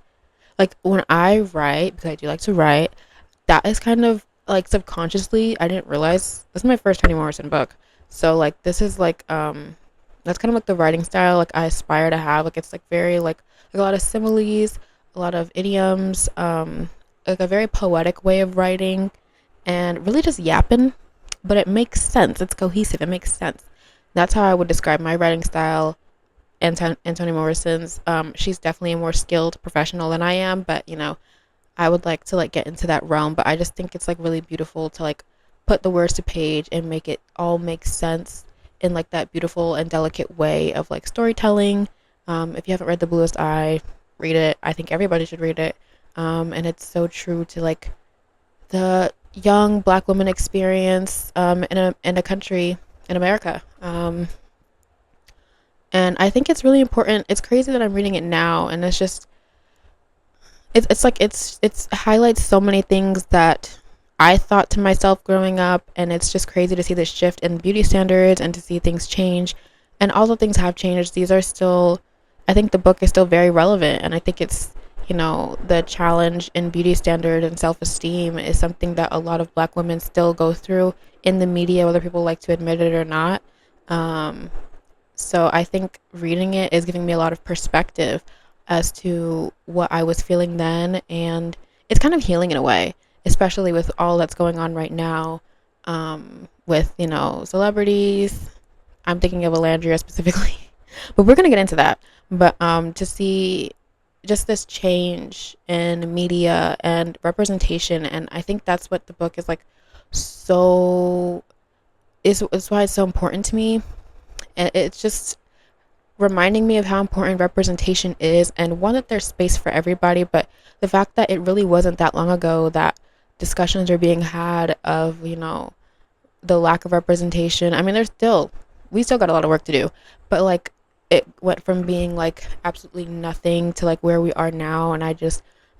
S1: when I write, because I do like to write, that is kind of like subconsciously, I didn't realize this is my first Toni Morrison book. So like this is like that's kind of like the writing style like I aspire to have. Like it's like very like a lot of similes, a lot of idioms, like a very poetic way of writing and really just yapping, but it makes sense. It's cohesive. It makes sense. That's how I would describe my writing style and Toni Morrison's. She's definitely a more skilled professional than I am, but I would like to like get into that realm, but I just think it's like really beautiful to like put the words to page and make it all make sense in like that beautiful and delicate way of like storytelling. If you haven't read The Bluest Eye, read it. I think everybody should read it. And it's so true to like the young black woman experience in a country in America. And I think it's really important. It's crazy that I'm reading it now, and it's just it's like it's highlights so many things that I thought to myself growing up, and it's just crazy to see this shift in beauty standards and to see things change. And although things have changed, these are still, I think the book is still very relevant, and I think it's, the challenge in beauty standard and self-esteem is something that a lot of black women still go through in the media, whether people like to admit it or not. Um, so I think reading it is giving me a lot of perspective as to what I was feeling then, and it's kind of healing in a way, especially with all that's going on right now, with celebrities. I'm thinking of Alandria specifically, but we're gonna get into that. But to see just this change in media and representation, and I think that's what the book is like. So is why it's so important to me, and it's just reminding me of how important representation is, and one, that there's space for everybody, but the fact that it really wasn't that long ago that discussions are being had of the lack of representation. I mean, we still got a lot of work to do, but like it went from being like absolutely nothing to like where we are now, and I'm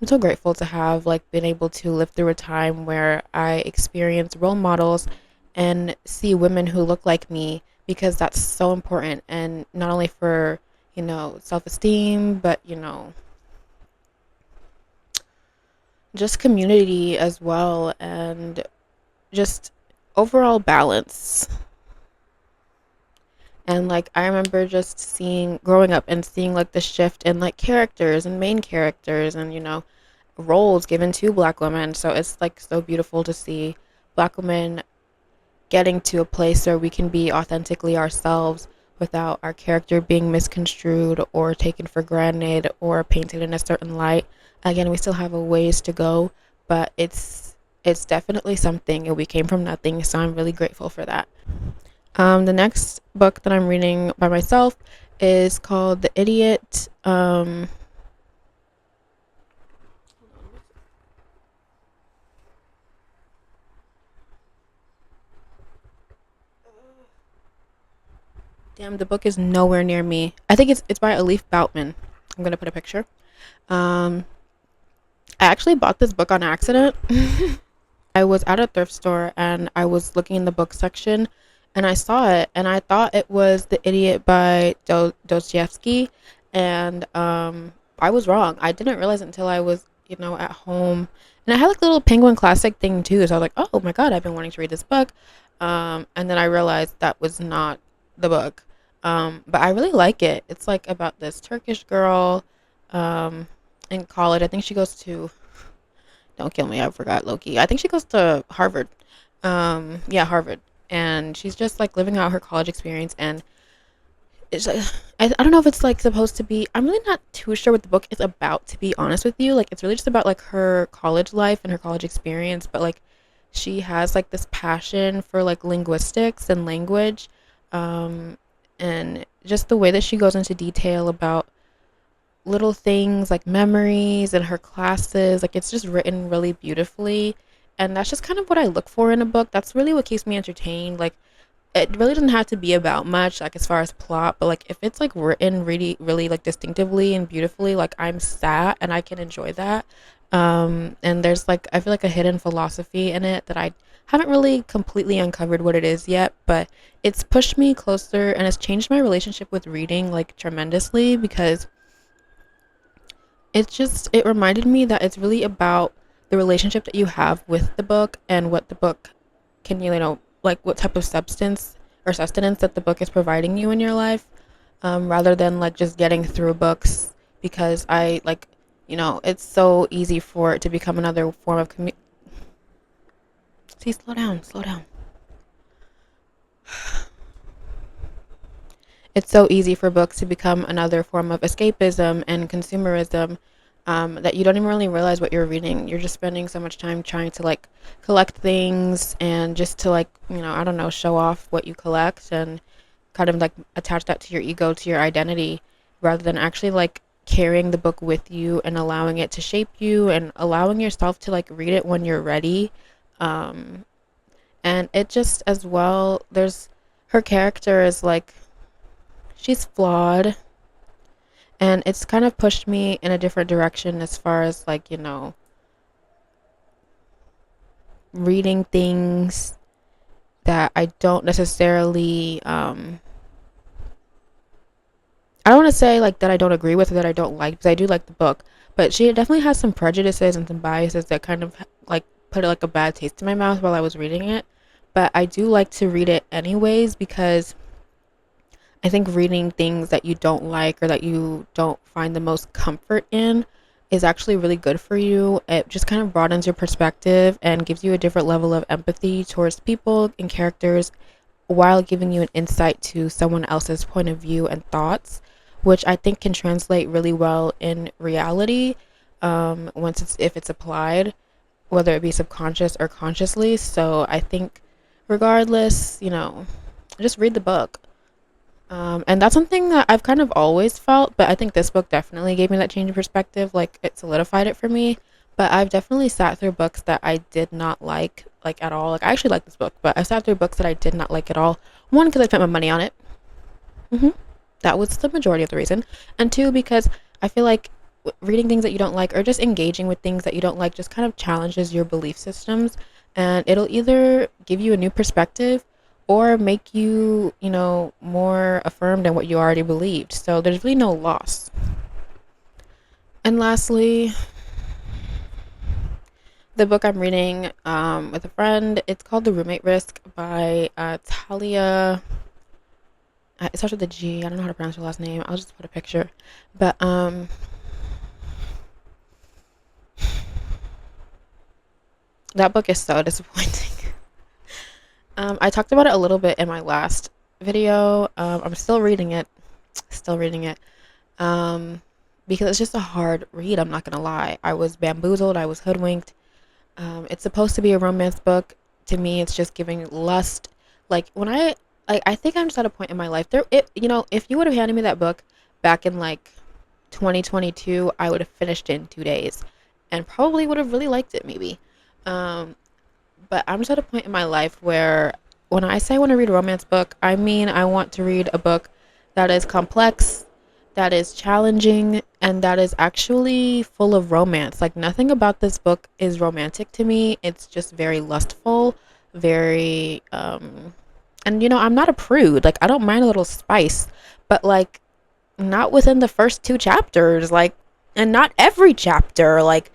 S1: so grateful to have like been able to live through a time where I experience role models and see women who look like me, because that's so important, and not only for self-esteem, but just community as well, and just overall balance. And like I remember just seeing growing up and seeing like the shift in like characters and main characters, and roles given to black women. So it's like so beautiful to see black women getting to a place where we can be authentically ourselves without our character being misconstrued or taken for granted or painted in a certain light. Again, we still have a ways to go, but it's definitely something, and we came from nothing, so I'm really grateful for that. The next book that I'm reading by myself is called The Idiot. Damn, the book is nowhere near me. I think it's by Alif Boutman. I'm gonna put a picture. Um, I actually bought this book on accident. I was at a thrift store and I was looking in the book section, and I saw it, and I thought it was The Idiot by Dostoevsky, and I was wrong. I didn't realize it until I was at home, and I had like a little Penguin Classic thing too. So I was like, oh my god, I've been wanting to read this book, and then I realized that was not the book. But I really like it. It's like about this Turkish girl um, in college. I think she goes to, don't kill me, I forgot Loki. I think she goes to Harvard. Yeah, Harvard. And she's just like living out her college experience. And it's like, I don't know if it's like supposed to be, I'm really not too sure what the book is about, to be honest with you. Like, it's really just about like her college life and her college experience. But like, she has like this passion for like linguistics and language. Um, and just the way that she goes into detail about little things like memories and her classes, like it's just written really beautifully. And that's just kind of what I look for in a book. That's really what keeps me entertained. Like, it really doesn't have to be about much, like as far as plot, but like if it's like written really really like distinctively and beautifully, like I'm sat and I can enjoy that. And there's like, I feel like a hidden philosophy in it that I haven't really completely uncovered what it is yet, but it's pushed me closer and it's changed my relationship with reading like tremendously, because it reminded me that it's really about the relationship that you have with the book, and what the book can like what type of substance or sustenance that the book is providing you in your life, rather than like just getting through books, because I like it's so easy for it to become another form of see, slow down. It's so easy for books to become another form of escapism and consumerism, that you don't even really realize what you're reading. You're just spending so much time trying to like collect things, and just to like, I don't know, show off what you collect, and kind of like attach that to your ego, to your identity, rather than actually like carrying the book with you and allowing it to shape you and allowing yourself to like read it when you're ready. Um, and it just as well, there's her character is like she's flawed, and it's kind of pushed me in a different direction as far as like, reading things that I don't necessarily I don't want to say like that I don't agree with or that I don't like, because I do like the book, but she definitely has some prejudices and some biases that kind of like put like a bad taste in my mouth while I was reading it. But I do like to read it anyways, because I think reading things that you don't like or that you don't find the most comfort in is actually really good for you. It just kind of broadens your perspective and gives you a different level of empathy towards people and characters, while giving you an insight to someone else's point of view and thoughts, which I think can translate really well in reality, once if it's applied, whether it be subconscious or consciously. So I think regardless, just read the book. And that's something that I've kind of always felt, but I think this book definitely gave me that change of perspective. Like, it solidified it for me. But I've definitely sat through books that I did not like at all. Like, I actually like this book, but I sat through books that I did not like at all. One, because I spent my money on it. hmm That was the majority of the reason. And two, because I feel like reading things that you don't like or just engaging with things that you don't like just kind of challenges your belief systems. And it'll either give you a new perspective or make you, more affirmed in what you already believed. So there's really no loss. And lastly, the book I'm reading with a friend, it's called The Roommate Risk by Talia. It starts with a G. I don't know how to pronounce her last name. I'll just put a picture. But that book is so disappointing. I talked about it a little bit in my last video. I'm still reading it. Still reading it. Because it's just a hard read, I'm not gonna lie. I was bamboozled, I was hoodwinked. It's supposed to be a romance book. To me, it's just giving lust. Like, when I think I'm just at a point in my life if you would have handed me that book back in like 2022, I would have finished it in 2 days and probably would have really liked it maybe. But I'm just at a point in my life where when I say I want to read a romance book, I mean I want to read a book that is complex, that is challenging, and that is actually full of romance. Like, nothing about this book is romantic to me. It's just very lustful, very and I'm not a prude. Like, I don't mind a little spice, but like not within the first two chapters, like, and not every chapter. Like,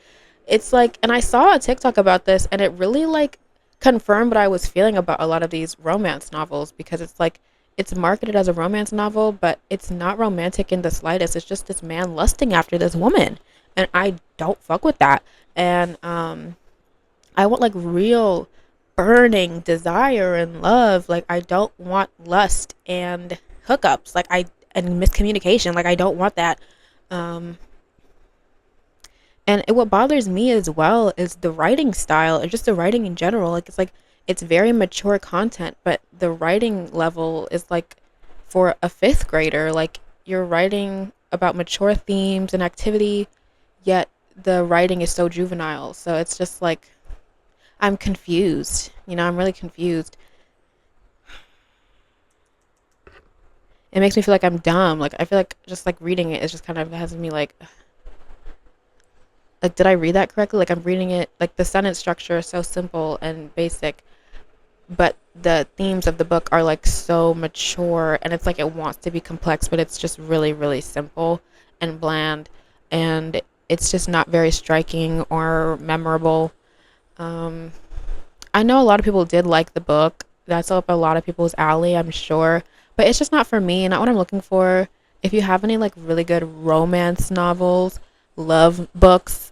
S1: it's like, and I saw a TikTok about this, and it really like confirmed what I was feeling about a lot of these romance novels, because it's like it's marketed as a romance novel, but it's not romantic in the slightest. It's just this man lusting after this woman, and I don't fuck with that. And I want like real burning desire and love. Like, I don't want lust and hookups. And miscommunication. Like, I don't want that. Um, and what bothers me as well is the writing style, or just the writing in general. Like, it's very mature content, but the writing level is like for a fifth grader. Like, you're writing about mature themes and activity, yet the writing is so juvenile. So it's just like, I'm confused. I'm really confused. It makes me feel like I'm dumb. Like, I feel like just like reading it is just kind of has me like, did I read that correctly? Like, I'm reading it, like, the sentence structure is so simple and basic, but the themes of the book are like so mature, and it's like it wants to be complex, but it's just really, really simple and bland, and it's just not very striking or memorable. Um, I know a lot of people did like the book. That's up a lot of people's alley, I'm sure. But it's just not for me, not what I'm looking for. If you have any like really good romance novels, love books,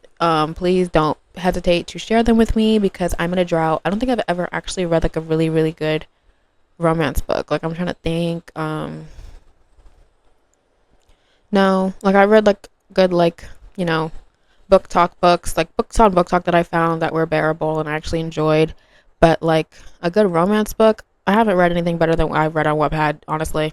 S1: please don't hesitate to share them with me, because I'm in a drought. I don't think I've ever actually read like a really, really good romance book. Like, I'm trying to think. No, like, I read like good, like, book talk books, like books on book talk that I found that were bearable and I actually enjoyed. But like a good romance book, I haven't read anything better than what I've read on Wattpad, honestly.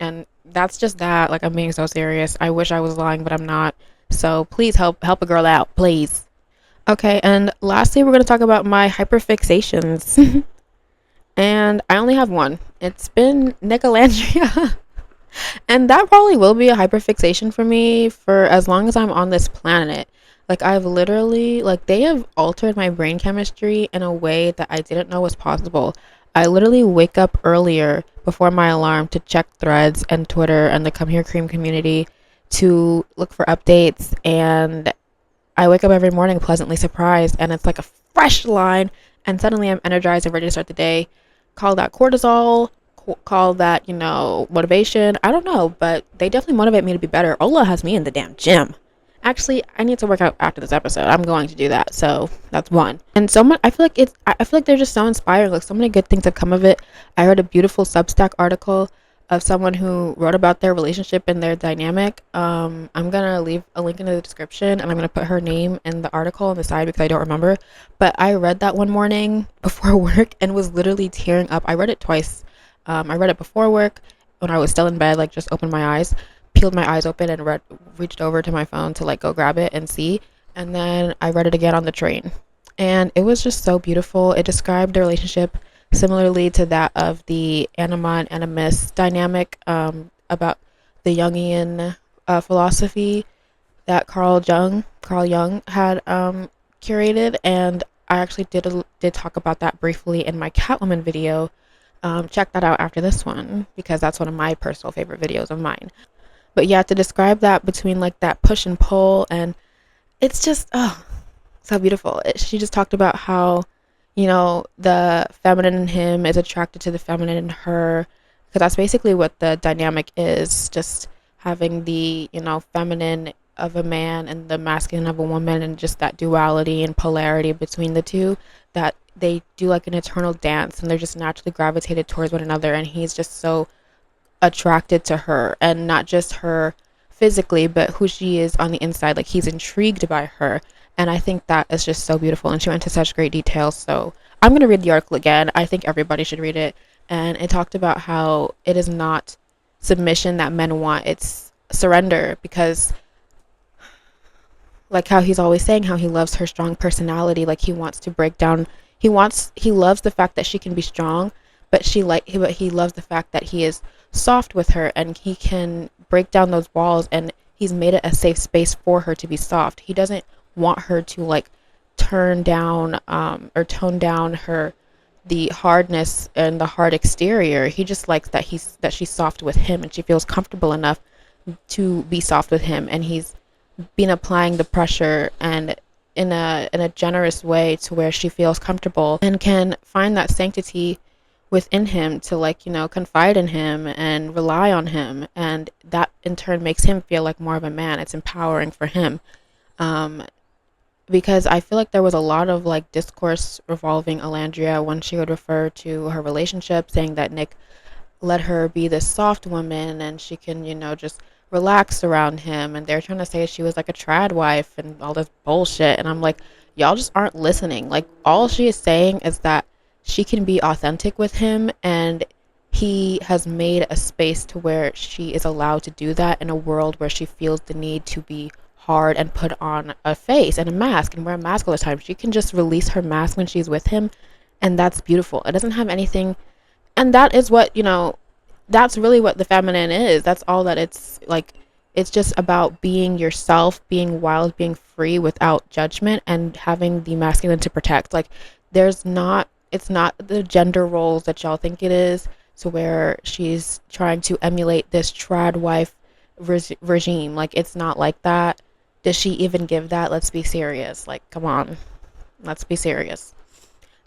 S1: And that's just that. Like, I'm being so serious. I wish I was lying, but I'm not. So please help a girl out, please. Okay, and lastly, we're going to talk about my hyperfixations. And I only have one. It's been Nicolandria. And that probably will be a hyperfixation for me for as long as I'm on this planet. Like, I've literally, like, they have altered my brain chemistry in a way that I didn't know was possible. I literally wake up earlier before my alarm to check threads and Twitter and the Come Here Cream community to look for updates. And I wake up every morning pleasantly surprised, and it's like a fresh line. And suddenly I'm energized and ready to start the day. Call that cortisol, call that, motivation. I don't know, but they definitely motivate me to be better. Ola has me in the damn gym. Actually, I need to work out after this episode. I'm going to do that. So that's one. And so much, I feel like they're just so inspiring. Like, so many good things have come of it. I read a beautiful Substack article of someone who wrote about their relationship and their dynamic. I'm gonna leave a link in the description, and I'm gonna put her name in the article on the side because I don't remember. But I read that one morning before work and was literally tearing up. I read it twice. I read it before work when I was still in bed, like just opened my eyes, peeled my eyes open, and reached over to my phone to like go grab it and see. And then I read it again on the train, and it was just so beautiful. It described the relationship similarly to that of the anima and animus dynamic, about the Jungian philosophy that Carl Jung had curated, and I actually did talk about that briefly in my Catwoman video. Check that out after this one because that's one of my personal favorite videos of mine. But yeah, to describe that between like that push and pull, and it's just so beautiful. She just talked about how, the feminine in him is attracted to the feminine in her, because that's basically what the dynamic is, just having the, feminine of a man and the masculine of a woman, and just that duality and polarity between the two, that they do like an eternal dance, and they're just naturally gravitated towards one another, and he's just so attracted to her, and not just her physically, but who she is on the inside. Like, he's intrigued by her, and I think that is just so beautiful, and she went into such great detail. So I'm going to read the article again. I think everybody should read it. And it talked about how it is not submission that men want, it's surrender, because like how he's always saying how he loves her strong personality. Like, he wants to break down, he loves the fact that she can be strong, but he loves the fact that he is soft with her, and he can break down those walls, and he's made it a safe space for her to be soft. He doesn't want her to like turn down or tone down her the hardness and the hard exterior. He just likes that she's soft with him, and she feels comfortable enough to be soft with him, and he's been applying the pressure and in a generous way to where she feels comfortable and can find that sanctity within him to like, confide in him and rely on him, and that in turn makes him feel like more of a man. It's empowering for him. Because I feel like there was a lot of like discourse revolving Alandria when she would refer to her relationship, saying that Nick let her be this soft woman and she can, just relax around him. And they're trying to say she was like a trad wife and all this bullshit. And I'm like, y'all just aren't listening. Like, all she is saying is that she can be authentic with him, and he has made a space to where she is allowed to do that in a world where she feels the need to be hard and put on a face and a mask and wear a mask all the time. She can just release her mask when she's with him, and that's beautiful. It doesn't have anything, and that is what, that's really what the feminine is. That's all that it's like. It's just about being yourself, being wild, being free without judgment, and having the masculine to protect. Like, it's not the gender roles that y'all think it is, to where she's trying to emulate this trad wife regime. Like, it's not like that. Does she even give that? Let's be serious. Like, come on. Let's be serious.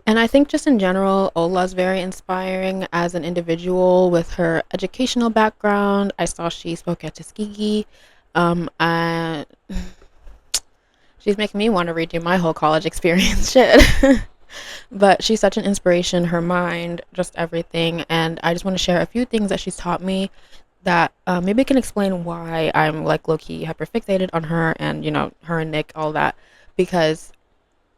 S1: And I think just in general, Ola's very inspiring as an individual with her educational background. I saw she spoke at Tuskegee. I, she's making me want to redo my whole college experience. Shit. But she's such an inspiration, her mind, just everything. And I just want to share a few things that she's taught me that maybe can explain why I'm like low-key hyperfixated on her, and her and Nick, all that, because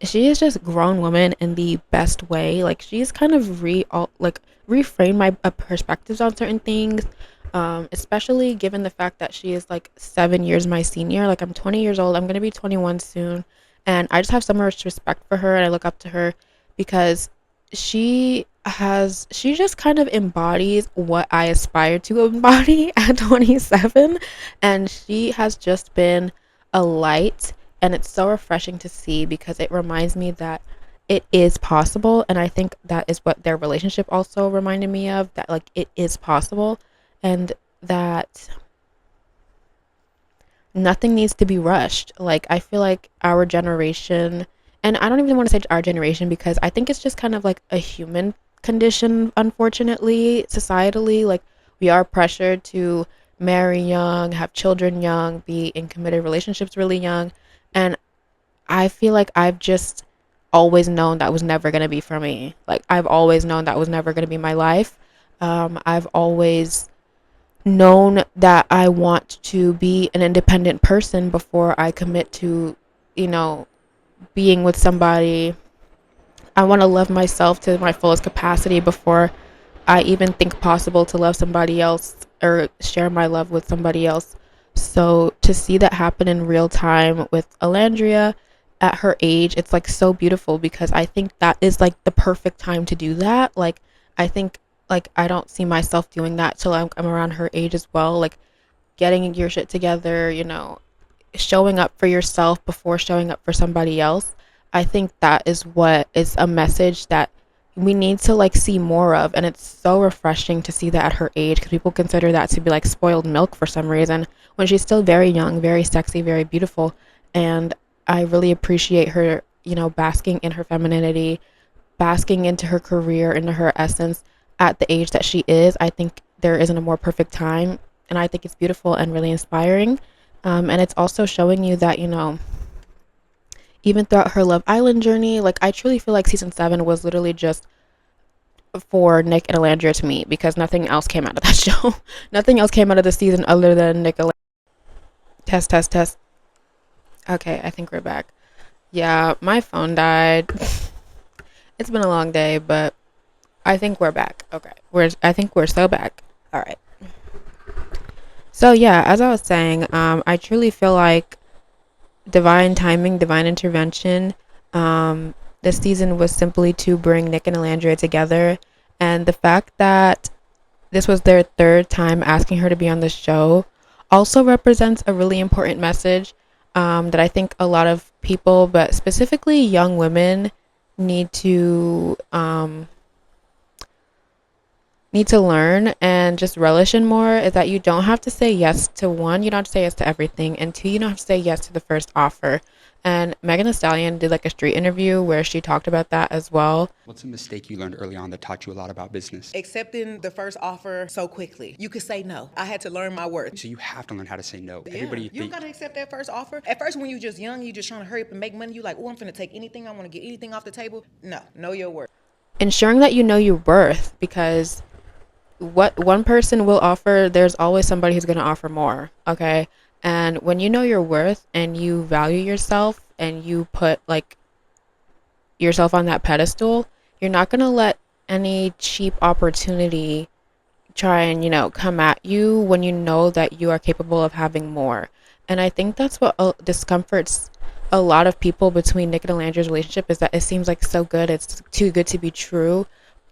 S1: she is just a grown woman in the best way. Like, she's kind of reframed my perspectives on certain things. especially given the fact that she is like 7 years my senior. Like I'm 20 years old. I'm gonna be 21 soon, and I just have so much respect for her, and I look up to her because she just kind of embodies what I aspire to embody at 27, and she has just been a light, and it's so refreshing to see because it reminds me that it is possible. And I think that is what their relationship also reminded me of, that like it is possible, and that nothing needs to be rushed. Like I feel like our generation, and I don't even want to say our generation because I think it's just kind of like a human condition, unfortunately, societally. Like we are pressured to marry young, have children young, be in committed relationships really young. And I feel like I've just always known that was never going to be for me. Like I've always known that was never going to be my life. I've always known that I want to be an independent person before I commit to, you know, being with somebody. I want to love myself to my fullest capacity before I even think possible to love somebody else or share my love with somebody else. So to see that happen in real time with Alandria at her age, it's like so beautiful because I think that is like the perfect time to do that. Like I think like I don't see myself doing that till I'm around her age as well. Like getting your shit together, you know, showing up for yourself before showing up for somebody else. I think that is what is a message that we need to like see more of, and it's so refreshing to see that at her age because people consider that to be like spoiled milk for some reason when she's still very young, very sexy, very beautiful. And I really appreciate her, you know, basking in her femininity, basking into her career, into her essence at the age that she is. I think there isn't a more perfect time, and I think it's beautiful and really inspiring. And it's also showing you that, you know, even throughout her Love Island journey, like I truly feel like season 7 was literally just for Nick and Alandria to me because nothing else came out of that show. Nothing else came out of the season other than Nick. Test, test, test. Okay, I think we're back. Yeah, my phone died. It's been a long day, but I think we're back. Okay, I think we're so back. All right. So yeah, as I was saying, I truly feel like divine timing, divine intervention. This season was simply to bring Nick and Alandria together, and the fact that this was their third time asking her to be on the show also represents a really important message that I think a lot of people, but specifically young women, need to learn and just relish in more, is that you don't have to say yes to one, you don't have to say yes to everything, and two, you don't have to say yes to the first offer. And Megan Thee Stallion did like a street interview where she talked about that as well.
S3: What's a mistake you learned early on that taught you a lot about business?
S4: Accepting the first offer so quickly. You could say no. I had to learn my worth.
S3: So you have to learn how to say no.
S4: Yeah. You don't gotta accept that first offer. At first, when you're just young, you just trying to hurry up and make money. You like, oh, I'm finna take anything. I want to get anything off the table. No, know your worth.
S1: Ensuring that you know your worth, because what one person will offer, there's always somebody who's going to offer more. Okay. And when you know your worth and you value yourself and you put like yourself on that pedestal, you're not going to let any cheap opportunity try and, you know, come at you when you know that you are capable of having more. And I think that's what discomforts a lot of people between Nick and Alandria's relationship, is that it seems like so good, it's too good to be true.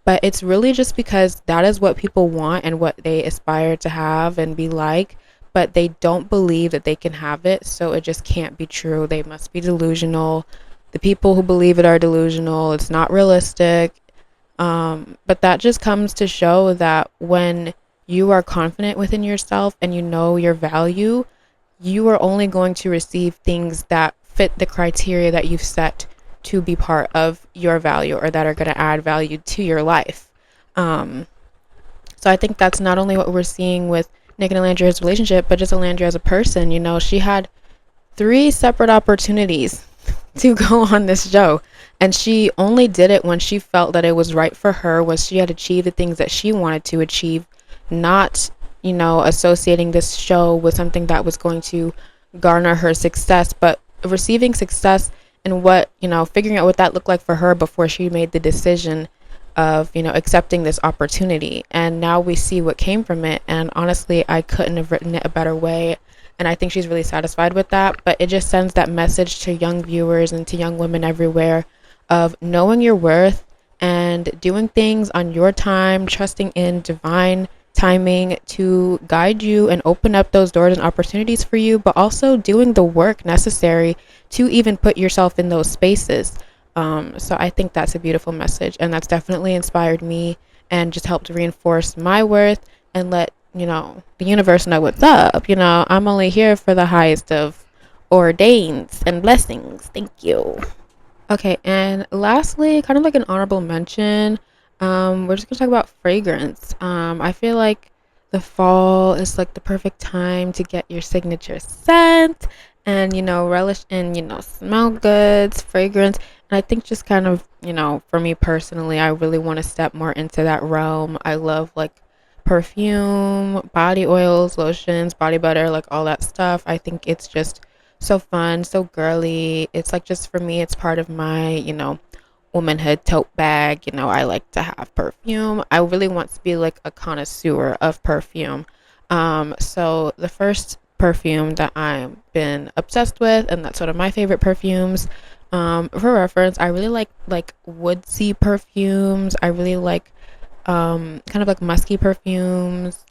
S1: But it's really just because that is what people want and what they aspire to have and be like, but they don't believe that they can have it, so it just can't be true. They must be delusional. The people who believe it are delusional. It's not realistic. But that just comes to show that when you are confident within yourself and you know your value, you are only going to receive things that fit the criteria that you've set to be part of your value or that are going to add value to your life. So I think that's not only what we're seeing with Nick and Alandria's relationship, but just Alandria as a person. You know, she had 3 separate opportunities to go on this show, and she only did it when she felt that it was right for her, was she had achieved the things that she wanted to achieve, not, you know, associating this show with something that was going to garner her success, but receiving success and what, you know, figuring out what that looked like for her before she made the decision of, accepting this opportunity. And now we see what came from it. And honestly, I couldn't have written it a better way. And I think she's really satisfied with that. But it just sends that message to young viewers and to young women everywhere of knowing your worth and doing things on your time, trusting in divine timing to guide you and open up those doors and opportunities for you, but also doing the work necessary to even put yourself in those spaces. So I think that's a beautiful message, and that's definitely inspired me and just helped reinforce my worth and let the universe know what's up. I'm only here for the highest of ordains and blessings. Thank you. Okay, and lastly, kind of like an honorable mention, we're just gonna talk about fragrance. I feel like the fall is like the perfect time to get your signature scent and relish in smell goods, fragrance. And I think just kind of for me personally, I really want to step more into that realm. I love like perfume, body oils, lotions, body butter, like all that stuff. I think it's just so fun, so girly. It's like just for me, it's part of my, womanhood tote bag. I like to have perfume. I really want to be like a connoisseur of perfume. So the first perfume that I've been obsessed with, and that's one of my favorite perfumes. For reference, I really like woodsy perfumes. I really like kind of like musky perfumes.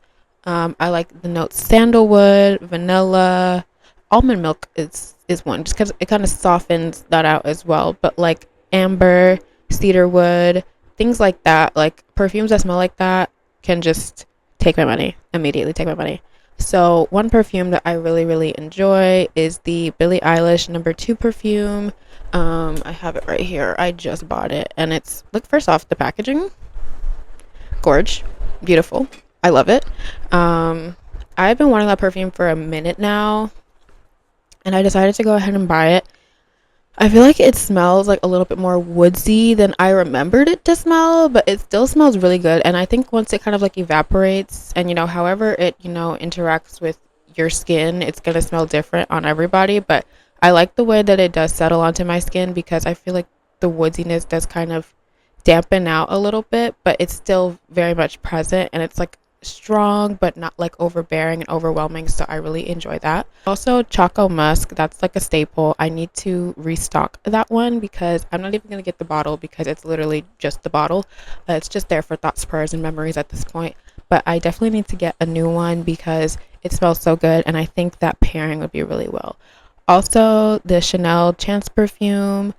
S1: I like the notes sandalwood, vanilla, almond milk is one just because it kind of softens that out as well. But like amber, cedarwood, things like that, like perfumes that smell like that can just take my money, immediately take my money. So one perfume that I really, really enjoy is the Billie Eilish #2 perfume. I have it right here. I just bought it, and it's like, first off, the packaging, gorge, beautiful. I love it. I've been wanting that perfume for a minute now, and I decided to go ahead and buy it. I feel like it smells like a little bit more woodsy than I remembered it to smell, but it still smells really good. And I think once it kind of like evaporates and however it interacts with your skin, it's gonna smell different on everybody. But I like the way that it does settle onto my skin because I feel like the woodiness does kind of dampen out a little bit, but it's still very much present, and it's like strong but not like overbearing and overwhelming. So I really enjoy that. Also, Choco Musk, that's like a staple. I need to restock that one because I'm not even gonna get the bottle because it's literally just the bottle. It's just there for thoughts, prayers, and memories at this point. But I definitely need to get a new one because it smells so good, and I think that pairing would be really well. Also, the Chanel Chance perfume,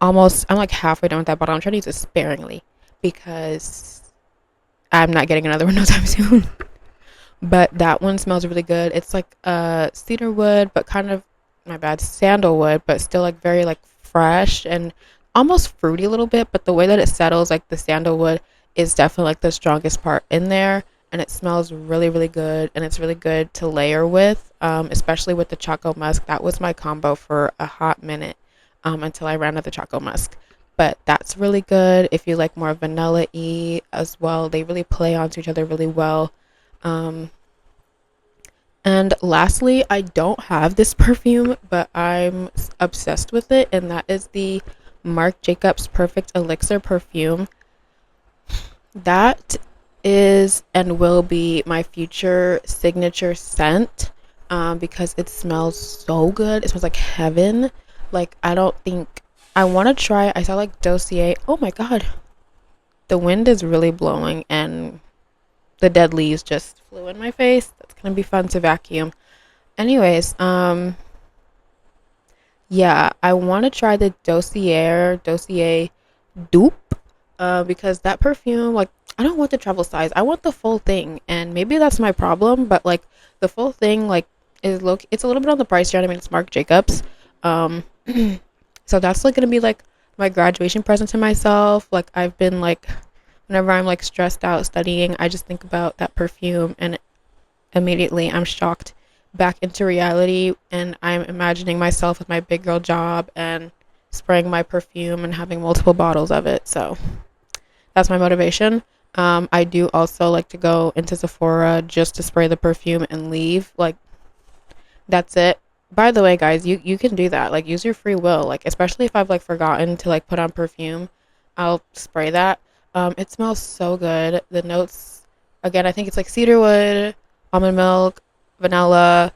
S1: I'm like halfway done with that bottle. I'm trying to use it sparingly because I'm not getting another one no time soon. But that one smells really good. It's like cedarwood, but kind of, my bad, sandalwood, but still like very like fresh and almost fruity a little bit. But the way that it settles, like the sandalwood is definitely like the strongest part in there. And it smells really, really good. And it's really good to layer with, especially with the Choco Musk. That was my combo for a hot minute until I ran out of the Choco Musk. But that's really good if you like more vanilla-y as well. They really play onto each other really well. And lastly, I don't have this perfume, but I'm obsessed with it, and that is the Marc Jacobs Perfect Elixir perfume. That is and will be my future signature scent because it smells so good. It smells like heaven. Like, I don't think I want to try. I saw like Dossier. Oh my god, the wind is really blowing and the dead leaves just flew in my face. That's gonna be fun to vacuum. Anyways, yeah, I want to try the Dossier dupe because that perfume, like, I don't want the travel size. I want the full thing, and maybe that's my problem. But like the full thing, like, it's a little bit on the pricier. I mean, it's Marc Jacobs. So that's like gonna be like my graduation present to myself. Like, I've been like, whenever I'm like stressed out studying, I just think about that perfume, and immediately I'm shocked back into reality, and I'm imagining myself with my big girl job and spraying my perfume and having multiple bottles of it. So that's my motivation. I do also like to go into Sephora just to spray the perfume and leave. Like, that's it. By the way, guys, you can do that. Like, use your free will. Like, especially if I've like forgotten to like put on perfume, I'll spray that. It smells so good. The notes, again, I think it's like cedarwood, almond milk, vanilla,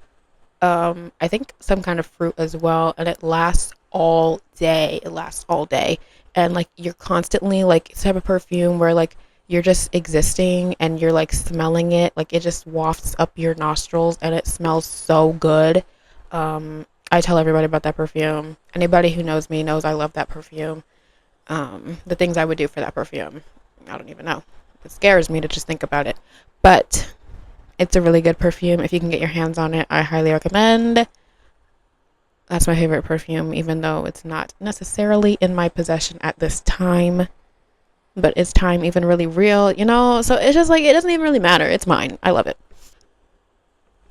S1: I think some kind of fruit as well, and it lasts all day. It lasts all day. And like you're constantly like it's a type of perfume where like you're just existing and you're like smelling it, like it just wafts up your nostrils and it smells so good. I tell everybody about that perfume. Anybody who knows me knows I love that perfume. The things I would do for that perfume, I don't even know. It scares me to just think about it. But it's a really good perfume. If you can get your hands on it, I highly recommend. That's my favorite perfume, even though it's not necessarily in my possession at this time. But is time even really real? You know? So it's just like, it doesn't even really matter. It's mine. I love it.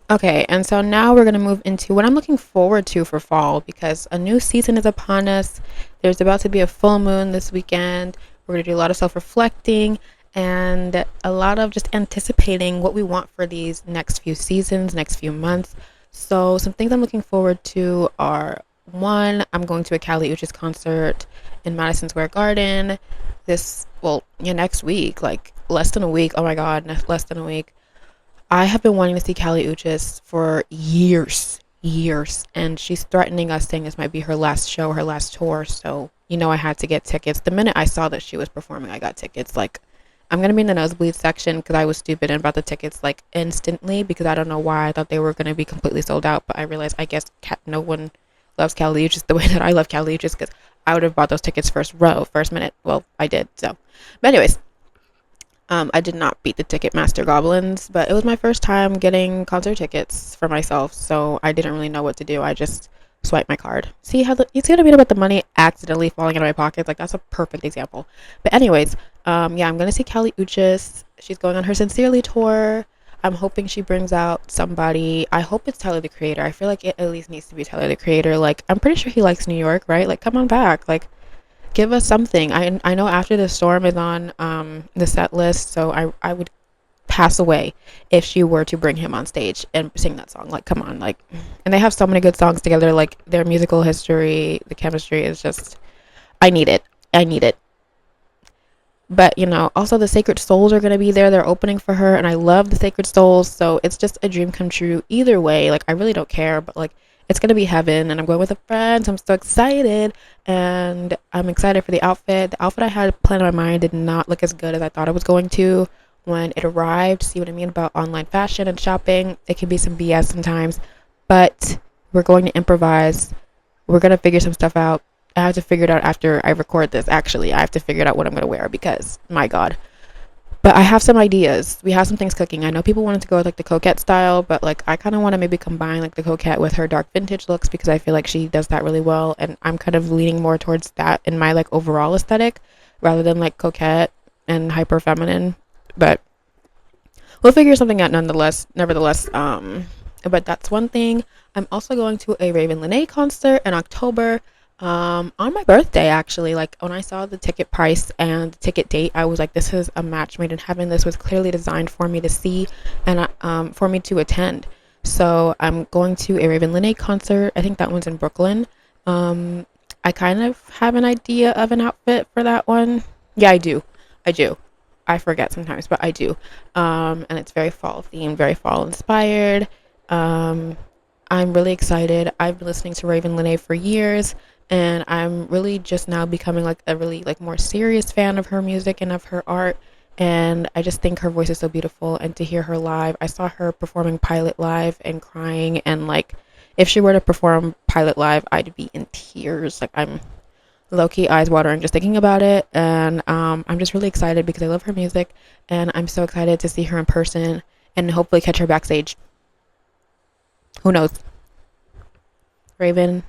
S1: Okay, and so now we're going to move into what I'm looking forward to for fall because a new season is upon us. There's about to be a full moon this weekend. We're going to do a lot of self reflecting and a lot of just anticipating what we want for these next few seasons, next few months. So, some things I'm looking forward to are one, I'm going to a Kali Uchis concert in Madison Square Garden next week, like less than a week. Oh my God, less than a week. I have been wanting to see Kali Uchis for years, and she's threatening us, saying this might be her last show, her last tour. So, I had to get tickets. The minute I saw that she was performing, I got tickets. Like, I'm gonna be in the nosebleed section because I was stupid and bought the tickets like instantly because I don't know why I thought they were gonna be completely sold out. But I realized I guess no one loves Kali Uchis the way that I love Kali Uchis because I would have bought those tickets first row, first minute. Well, I did. So, but anyways. I did not beat the Ticketmaster goblins, but it was my first time getting concert tickets for myself, so I didn't really know what to do. I just swiped my card. See how you see what I mean about the money accidentally falling into my pockets? Like that's a perfect example. But anyways, yeah, I'm gonna see Kali Uchis. She's going on her Sincerely tour. I'm hoping she brings out somebody. I hope it's Tyler the Creator. I feel like it at least needs to be Tyler the Creator. Like I'm pretty sure he likes New York, right? Like come on back. Like give us something. I know After the Storm is on the set list, so I would pass away if she were to bring him on stage and sing that song. Like, come on, like, and they have so many good songs together. Like their musical history, the chemistry is just. I need it. I need it. But also the Sacred Souls are gonna be there. They're opening for her, and I love the Sacred Souls. So it's just a dream come true either way. Like I really don't care, but like it's gonna be heaven, and I'm going with a friend. So I'm so excited, and I'm excited for the outfit. The outfit I had planned in my mind did not look as good as I thought it was going to when it arrived. See what I mean about online fashion and shopping? It can be some BS sometimes, but we're going to improvise. We're gonna figure some stuff out. I have to figure it out after I record this. Actually, I have to figure out what I'm going to wear because, my God. But I have some ideas. We have some things cooking. I know people wanted to go with like the coquette style, but like I kind of want to maybe combine like the coquette with her dark vintage looks because I feel like she does that really well. And I'm kind of leaning more towards that in my like overall aesthetic rather than like coquette and hyper feminine. But we'll figure something out nevertheless. But that's one thing. I'm also going to a Raven Lene concert in October. On my birthday, actually, like when I saw the ticket price and the ticket date, I was like, this is a match made in heaven. This was clearly designed for me to see and for me to attend. So I'm going to a Raven Lene concert. I think that one's in Brooklyn. I kind of have an idea of an outfit for that one. Yeah, I do. I forget sometimes, but I do. And it's very fall themed, very fall inspired. I'm really excited. I've been listening to Raven Lene for years, and I'm really just now becoming like a really like more serious fan of her music and of her art. And I just think her voice is so beautiful, and to hear her live, I saw her performing Pilot live and crying, and like if she were to perform Pilot live, I'd be in tears. Like I'm low-key eyes watering just thinking about it, and I'm just really excited because I love her music, and I'm so excited to see her in person and hopefully catch her backstage. Who knows? Raven,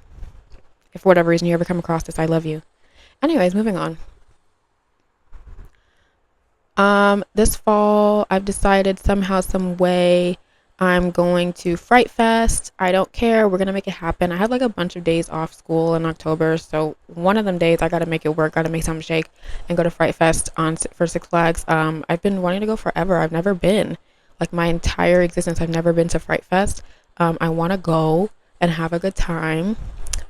S1: if for whatever reason you ever come across this, I love you. Anyways, moving on. This fall, I've decided somehow, some way, I'm going to Fright Fest. I don't care. We're going to make it happen. I have like a bunch of days off school in October. So one of them days I got to make it work. Got to make something shake and go to Fright Fest for Six Flags. I've been wanting to go forever. I've never been. Like my entire existence, I've never been to Fright Fest. I want to go and have a good time.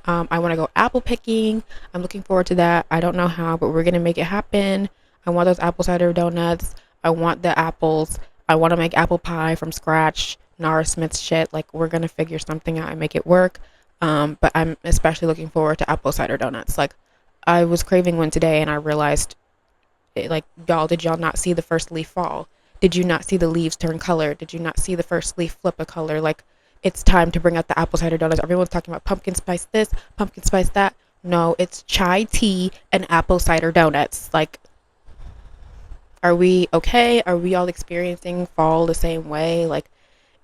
S1: I want to go apple picking. I'm looking forward to that. I don't know how, but we're going to make it happen. I want those apple cider donuts. I want the apples. I want to make apple pie from scratch. Nara Smith shit. Like, we're gonna figure something out and make it work. But I'm especially looking forward to apple cider donuts. Like, I was craving one today, and I realized, like, y'all, did y'all not see the first leaf fall? Did you not see the leaves turn color? Did you not see the first leaf flip a color? Like, it's time to bring out the apple cider donuts. Everyone's talking about pumpkin spice this, pumpkin spice that. No, it's chai tea and apple cider donuts. Like, are we okay? Are we all experiencing fall the same way? Like,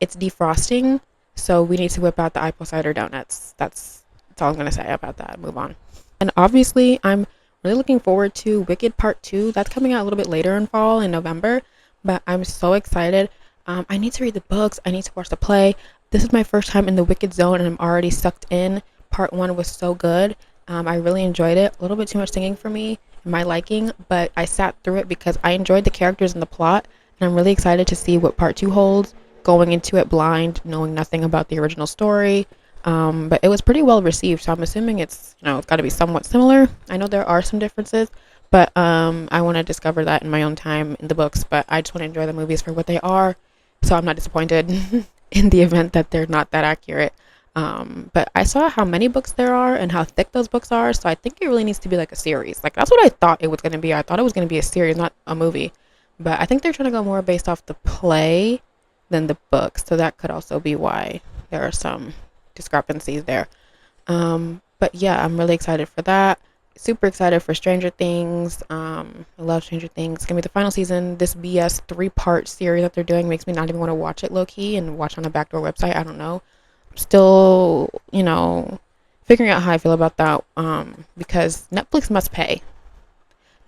S1: it's defrosting, so we need to whip out the apple cider donuts. That's all I'm gonna say about that. Move on. And obviously, I'm really looking forward to Wicked Part 2. That's coming out a little bit later in fall, in November, but I'm so excited. I need to read the books. I need to watch the play. This is my first time in the Wicked zone, and I'm already sucked in. Part 1 was so good. I really enjoyed it. A little bit too much singing for me, my liking, but I sat through it because I enjoyed the characters and the plot, and I'm really excited to see what Part 2 holds, going into it blind, knowing nothing about the original story. But it was pretty well received, so I'm assuming it's got to be somewhat similar. I know there are some differences, but I want to discover that in my own time in the books. But I just want to enjoy the movies for what they are, so I'm not disappointed in the event that they're not that accurate. But I saw how many books there are and how thick those books are, so I think it really needs to be like a series. Like, that's what I thought it was going to be. I thought it was going to be a series, not a movie. But I think they're trying to go more based off the play than the book, so that could also be why there are some discrepancies there. But yeah, I'm really excited for that. Super excited for Stranger Things. I love Stranger Things. It's gonna be the final season. This BS 3-part series that they're doing makes me not even want to watch it low key and watch on a backdoor website. I don't know. I'm still, figuring out how I feel about that. Because Netflix must pay.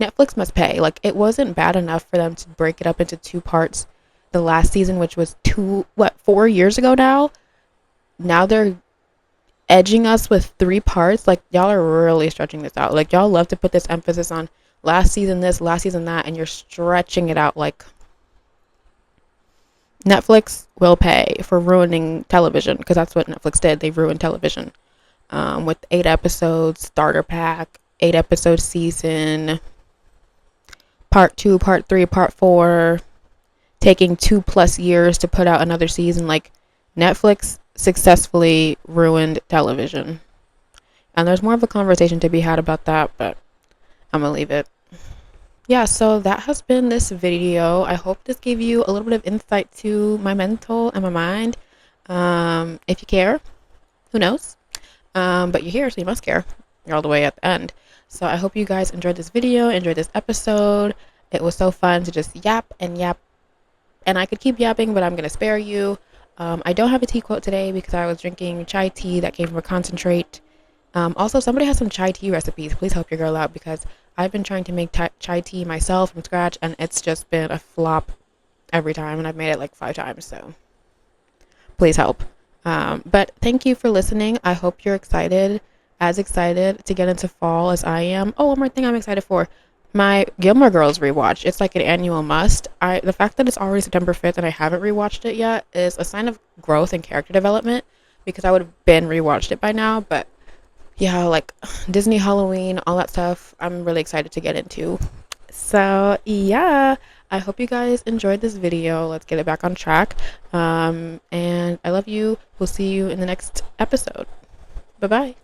S1: Netflix must pay. Like, it wasn't bad enough for them to break it up into 2 parts the last season, which was 4 years ago now. Now they're edging us with 3 parts. Like, y'all are really stretching this out. Like, y'all love to put this emphasis on last season this, last season that, and you're stretching it out. Like, Netflix will pay for ruining television, because that's what Netflix did. They ruined television with 8 episodes, starter pack, 8 episode season, part 2, part 3, part 4, taking 2+ years to put out another season. Like, Netflix successfully ruined television. And there's more of a conversation to be had about that, but I'm gonna leave it. Yeah, so that has been this video. I hope this gave you a little bit of insight to my mental and my mind. If you care, who knows? But you're here, so you must care. You're all the way at the end. So I hope you guys enjoyed this video, enjoyed this episode. It was so fun to just yap and yap. And I could keep yapping, but I'm gonna spare you. I don't have a tea quote today because I was drinking chai tea that came from a concentrate. Also, somebody has some chai tea recipes. Please help your girl out, because I've been trying to make chai tea myself from scratch, and it's just been a flop every time, and I've made it like 5 times, so please help. But thank you for listening. I hope you're as excited to get into fall as I am. Oh, one more thing I'm excited for. My Gilmore Girls rewatch. It's like an annual must. The fact that it's already September 5th and I haven't rewatched it yet is a sign of growth and character development, because I would have been rewatched it by now. But yeah, like Disney Halloween, all that stuff, I'm really excited to get into. So yeah, I hope you guys enjoyed this video. Let's get it back on track. And I love you. We'll see you in the next episode. Bye bye.